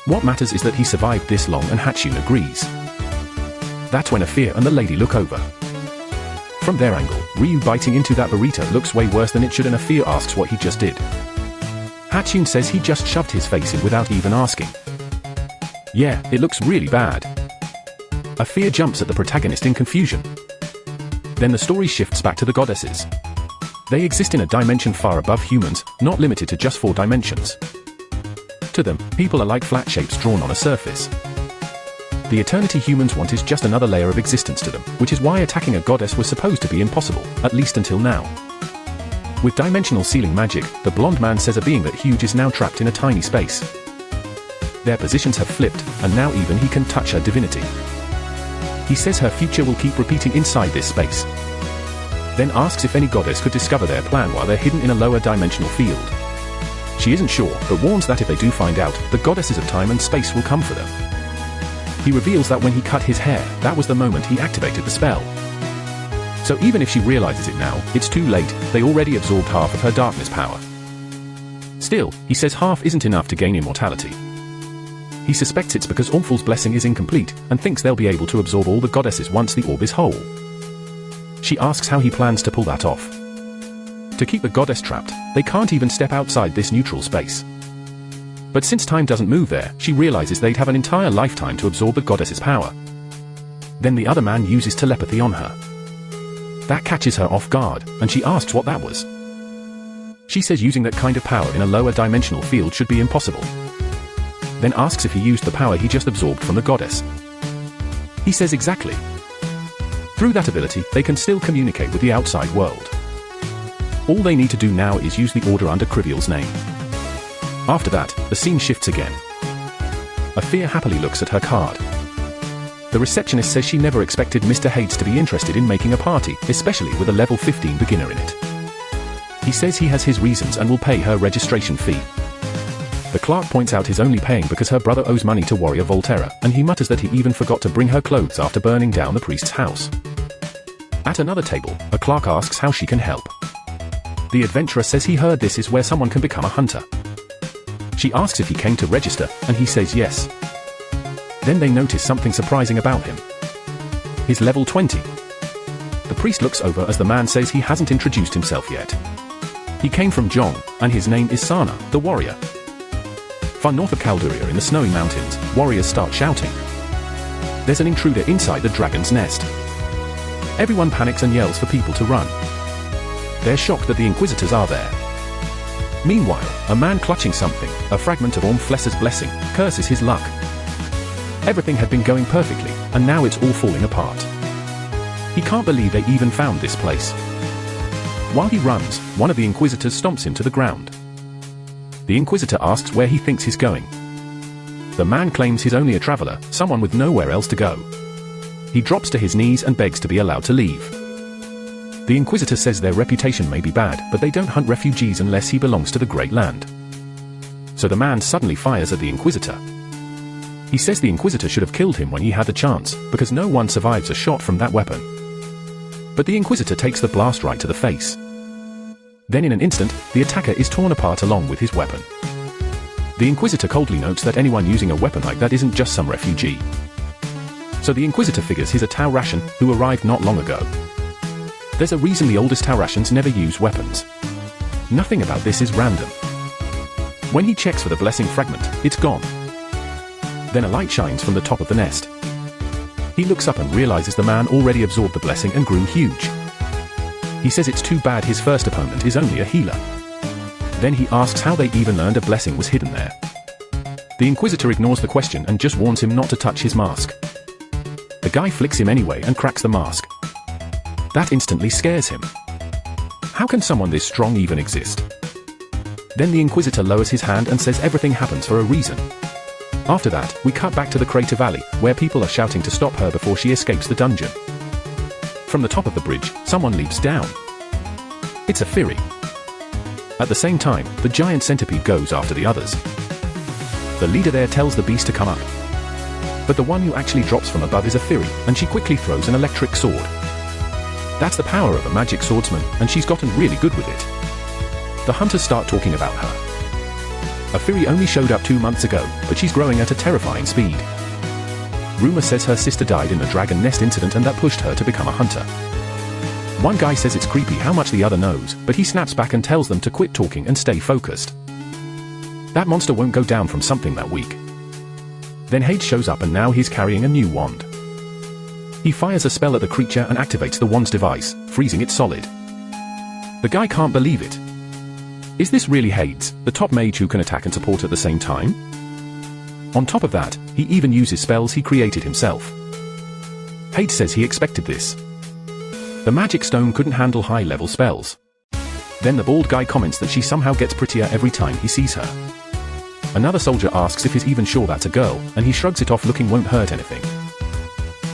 What matters is that he survived this long, and Hatsune agrees. That's when Afia and the lady look over. From their angle, Ryu biting into that burrito looks way worse than it should, and Afia asks what he just did. Hatsune says he just shoved his face in without even asking. Yeah, it looks really bad. Afia jumps at the protagonist in confusion. Then the story shifts back to the goddesses. They exist in a dimension far above humans, not limited to just 4 dimensions. To them, people are like flat shapes drawn on a surface. The eternity humans want is just another layer of existence to them, which is why attacking a goddess was supposed to be impossible, at least until now. With dimensional sealing magic, the blonde man says a being that huge is now trapped in a tiny space. Their positions have flipped, and now even he can touch her divinity. He says her future will keep repeating inside this space. Then asks if any goddess could discover their plan while they're hidden in a lower dimensional field. She isn't sure, but warns that if they do find out, the goddesses of time and space will come for them. He reveals that when he cut his hair, that was the moment he activated the spell. So even if she realizes it now, it's too late, they already absorbed half of her darkness power. Still, he says half isn't enough to gain immortality. He suspects it's because Ormflus' blessing is incomplete, and thinks they'll be able to absorb all the goddesses once the orb is whole. She asks how he plans to pull that off. To keep the goddess trapped, they can't even step outside this neutral space. But since time doesn't move there, she realizes they'd have an entire lifetime to absorb the goddess's power. Then the other man uses telepathy on her. That catches her off guard, and she asks what that was. She says using that kind of power in a lower dimensional field should be impossible. Then asks if he used the power he just absorbed from the goddess. He says exactly. Through that ability, they can still communicate with the outside world. All they need to do now is use the order under Criviel's name. After that, the scene shifts again. Afia happily looks at her card. The receptionist says she never expected Mr. Hades to be interested in making a party, especially with a level 15 beginner in it. He says he has his reasons and will pay her registration fee. The clerk points out he's only paying because her brother owes money to warrior Volterra, and he mutters that he even forgot to bring her clothes after burning down the priest's house. At another table, a clerk asks how she can help. The adventurer says he heard this is where someone can become a hunter. She asks if he came to register, and he says yes. Then they notice something surprising about him. He's level 20. The priest looks over as the man says he hasn't introduced himself yet. He came from Jong, and his name is Sana, the warrior. Far north of Calduria in the snowy mountains, warriors start shouting. There's an intruder inside the dragon's nest. Everyone panics and yells for people to run. They're shocked that the Inquisitors are there. Meanwhile, a man clutching something, a fragment of Ormflus's blessing, curses his luck. Everything had been going perfectly, and now it's all falling apart. He can't believe they even found this place. While he runs, one of the Inquisitors stomps him to the ground. The Inquisitor asks where he thinks he's going. The man claims he's only a traveler, someone with nowhere else to go. He drops to his knees and begs to be allowed to leave. The Inquisitor says their reputation may be bad, but they don't hunt refugees unless he belongs to the Great Land. So the man suddenly fires at the Inquisitor. He says the Inquisitor should have killed him when he had the chance, because no one survives a shot from that weapon. But the Inquisitor takes the blast right to the face. Then in an instant, the attacker is torn apart along with his weapon. The Inquisitor coldly notes that anyone using a weapon like that isn't just some refugee. So the Inquisitor figures he's a Tau Ration who arrived not long ago. There's a reason the oldest Tau Ratians never use weapons. Nothing about this is random. When he checks for the blessing fragment, it's gone. Then a light shines from the top of the nest. He looks up and realizes the man already absorbed the blessing and grew huge. He says it's too bad his first opponent is only a healer. Then he asks how they even learned a blessing was hidden there. The Inquisitor ignores the question and just warns him not to touch his mask. The guy flicks him anyway and cracks the mask. That instantly scares him. How can someone this strong even exist? Then the Inquisitor lowers his hand and says everything happens for a reason. After that, we cut back to the Crater Valley, where people are shouting to stop her before she escapes the dungeon. From the top of the bridge, someone leaps down. It's a Fury. At the same time, the giant centipede goes after the others. The leader there tells the beast to come up. But the one who actually drops from above is a Fury, and she quickly throws an electric sword. That's the power of a magic swordsman, and she's gotten really good with it. The hunters start talking about her. A Fury only showed up 2 months ago, but she's growing at a terrifying speed. Rumor says her sister died in a dragon nest incident and that pushed her to become a hunter. One guy says it's creepy how much the other knows, but he snaps back and tells them to quit talking and stay focused. That monster won't go down from something that weak. Then Hades shows up and now he's carrying a new wand. He fires a spell at the creature and activates the wand's device, freezing it solid. The guy can't believe it. Is this really Hades, the top mage who can attack and support at the same time? On top of that, he even uses spells he created himself. Hades says he expected this. The magic stone couldn't handle high-level spells. Then the bald guy comments that she somehow gets prettier every time he sees her. Another soldier asks if he's even sure that's a girl, and he shrugs it off looking won't hurt anything.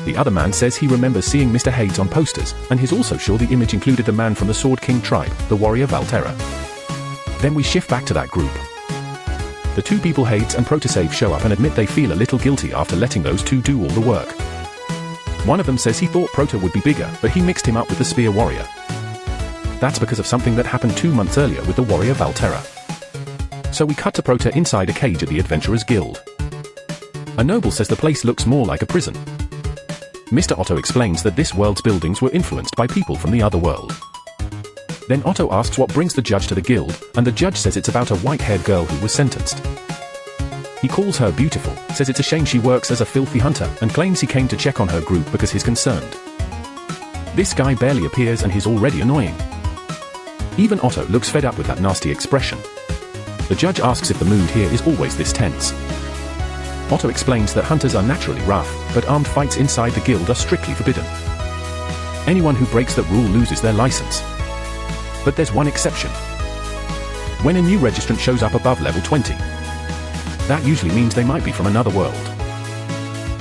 The other man says he remembers seeing Mr. Hades on posters, and he's also sure the image included the man from the Sword King tribe, the warrior Valterra. Then we shift back to that group. The two people Hades and Protosave show up and admit they feel a little guilty after letting those two do all the work. One of them says he thought Proto would be bigger, but he mixed him up with the Spear Warrior. That's because of something that happened 2 months earlier with the warrior Valterra. So we cut to Proto inside a cage at the Adventurers Guild. A noble says the place looks more like a prison. Mr. Otto explains that this world's buildings were influenced by people from the other world. Then Otto asks what brings the judge to the guild, and the judge says it's about a white-haired girl who was sentenced. He calls her beautiful, says it's a shame she works as a filthy hunter, and claims he came to check on her group because he's concerned. This guy barely appears and he's already annoying. Even Otto looks fed up with that nasty expression. The judge asks if the mood here is always this tense. Otto explains that hunters are naturally rough, but armed fights inside the guild are strictly forbidden. Anyone who breaks that rule loses their license. But there's one exception. When a new registrant shows up above level 20. That usually means they might be from another world.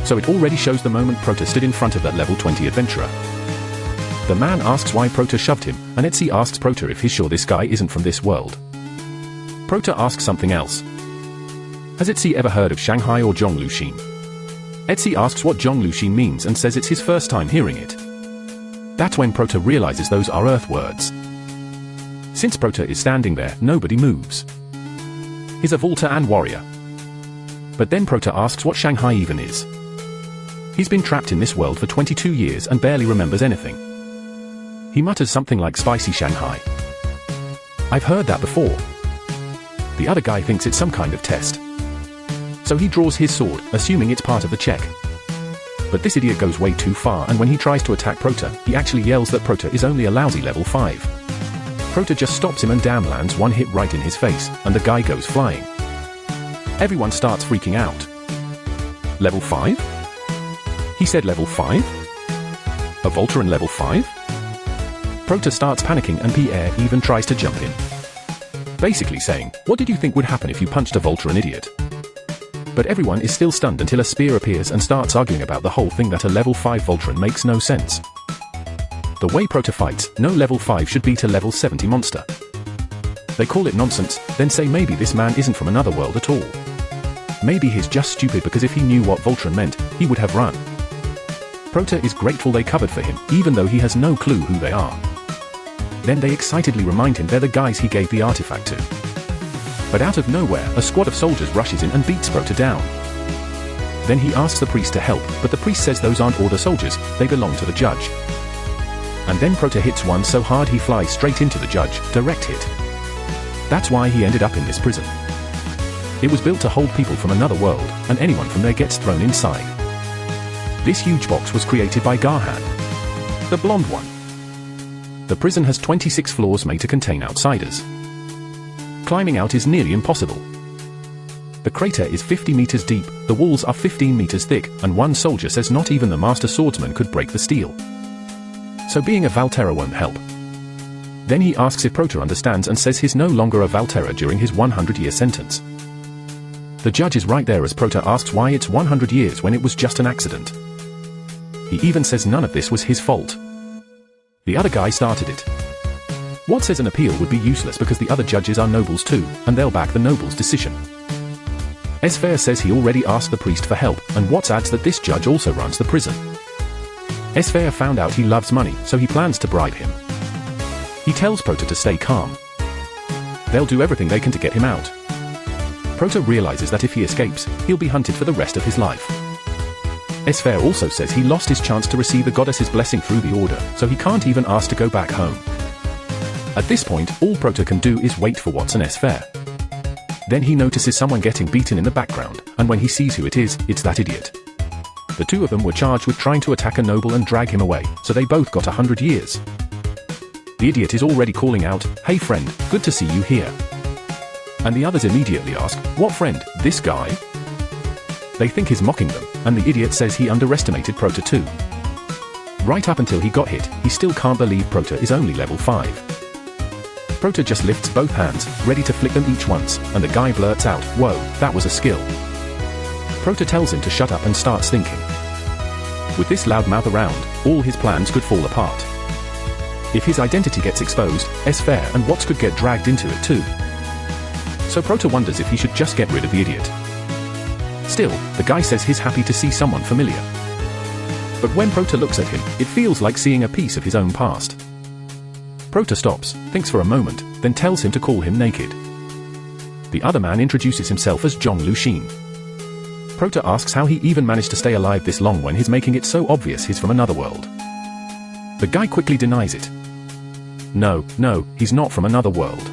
So it already shows the moment Proto stood in front of that level 20 adventurer. The man asks why Proto shoved him, and Atisse asks Proto if he's sure this guy isn't from this world. Proto asks something else. Has Atisse ever heard of Shanghai or Zhonglushin? Atisse asks what Zhonglushin means and says it's his first time hearing it. That's when Proto realizes those are Earth words. Since Proto is standing there, nobody moves. He's a vaulter and warrior. But then Proto asks what Shanghai even is. He's been trapped in this world for 22 years and barely remembers anything. He mutters something like spicy Shanghai. I've heard that before. The other guy thinks it's some kind of test. So he draws his sword, assuming it's part of the check. But this idiot goes way too far, and when he tries to attack Proto, he actually yells that Proto is only a lousy level 5. Proto just stops him and damn lands one hit right in his face, and the guy goes flying. Everyone starts freaking out. Level 5? He said level 5? A Voltron level 5? Prota starts panicking and Pierre even tries to jump in. Basically saying, what did you think would happen if you punched a Voltron idiot? But everyone is still stunned until a spear appears and starts arguing about the whole thing that a level 5 Voltron makes no sense. The way Prota fights, no level 5 should beat a level 70 monster. They call it nonsense, then say maybe this man isn't from another world at all. Maybe he's just stupid because if he knew what Voltron meant, he would have run. Prota is grateful they covered for him, even though he has no clue who they are. Then they excitedly remind him they're the guys he gave the artifact to. But out of nowhere, a squad of soldiers rushes in and beats Prota down. Then he asks the priest to help, but the priest says those aren't order soldiers, they belong to the judge. And then Prota hits one so hard he flies straight into the judge, direct hit. That's why he ended up in this prison. It was built to hold people from another world, and anyone from there gets thrown inside. This huge box was created by Garhan, the blonde one. The prison has 26 floors made to contain outsiders. Climbing out is nearly impossible. The crater is 50 meters deep, the walls are 15 meters thick, and one soldier says not even the master swordsman could break the steel. So being a Valterra won't help. Then he asks if Prota understands and says he's no longer a Valterra during his 100-year sentence. The judge is right there as Prota asks why it's 100 years when it was just an accident. He even says none of this was his fault. The other guy started it. Watt says an appeal would be useless because the other judges are nobles too, and they'll back the nobles' decision. Esfair says he already asked the priest for help, and Watts adds that this judge also runs the prison. Esfair found out he loves money, so he plans to bribe him. He tells Prota to stay calm. They'll do everything they can to get him out. Prota realizes that if he escapes, he'll be hunted for the rest of his life. Esfair also says he lost his chance to receive the goddess's blessing through the order, so he can't even ask to go back home. At this point, all Prota can do is wait for Watts and Esfair. Then he notices someone getting beaten in the background, and when he sees who it is, it's that idiot. The two of them were charged with trying to attack a noble and drag him away, so they both got 100 years. The idiot is already calling out, "Hey friend, good to see you here." And the others immediately ask, "What friend, this guy?" They think he's mocking them, and the idiot says he underestimated Prota too. Right up until he got hit, he still can't believe Prota is only level 5. Prota just lifts both hands, ready to flick them each once, and the guy blurts out, "Whoa, that was a skill." Prota tells him to shut up and starts thinking. With this loudmouth around, all his plans could fall apart. If his identity gets exposed, Esfair and Watts could get dragged into it too. So Prota wonders if he should just get rid of the idiot. Still, the guy says he's happy to see someone familiar. But when Prota looks at him, it feels like seeing a piece of his own past. Prota stops, thinks for a moment, then tells him to call him naked. The other man introduces himself as Zhong Luxin. Prota asks how he even managed to stay alive this long when he's making it so obvious he's from another world. The guy quickly denies it. No, he's not from another world.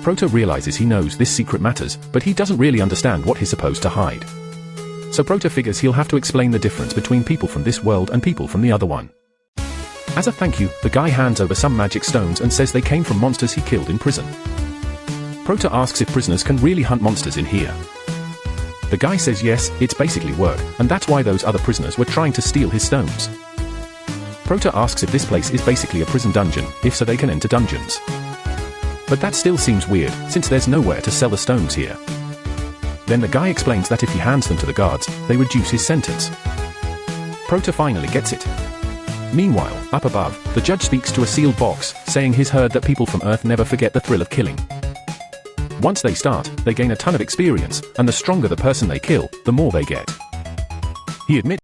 Prota realizes he knows this secret matters, but he doesn't really understand what he's supposed to hide. So Prota figures he'll have to explain the difference between people from this world and people from the other one. As a thank you, the guy hands over some magic stones and says they came from monsters he killed in prison. Prota asks if prisoners can really hunt monsters in here. The guy says yes, it's basically work, and that's why those other prisoners were trying to steal his stones. Prota asks if this place is basically a prison dungeon, if so they can enter dungeons. But that still seems weird, since there's nowhere to sell the stones here. Then the guy explains that if he hands them to the guards, they reduce his sentence. Prota finally gets it. Meanwhile, up above, the judge speaks to a sealed box, saying he's heard that people from Earth never forget the thrill of killing. Once they start, they gain a ton of experience, and the stronger the person they kill, the more they get. He admits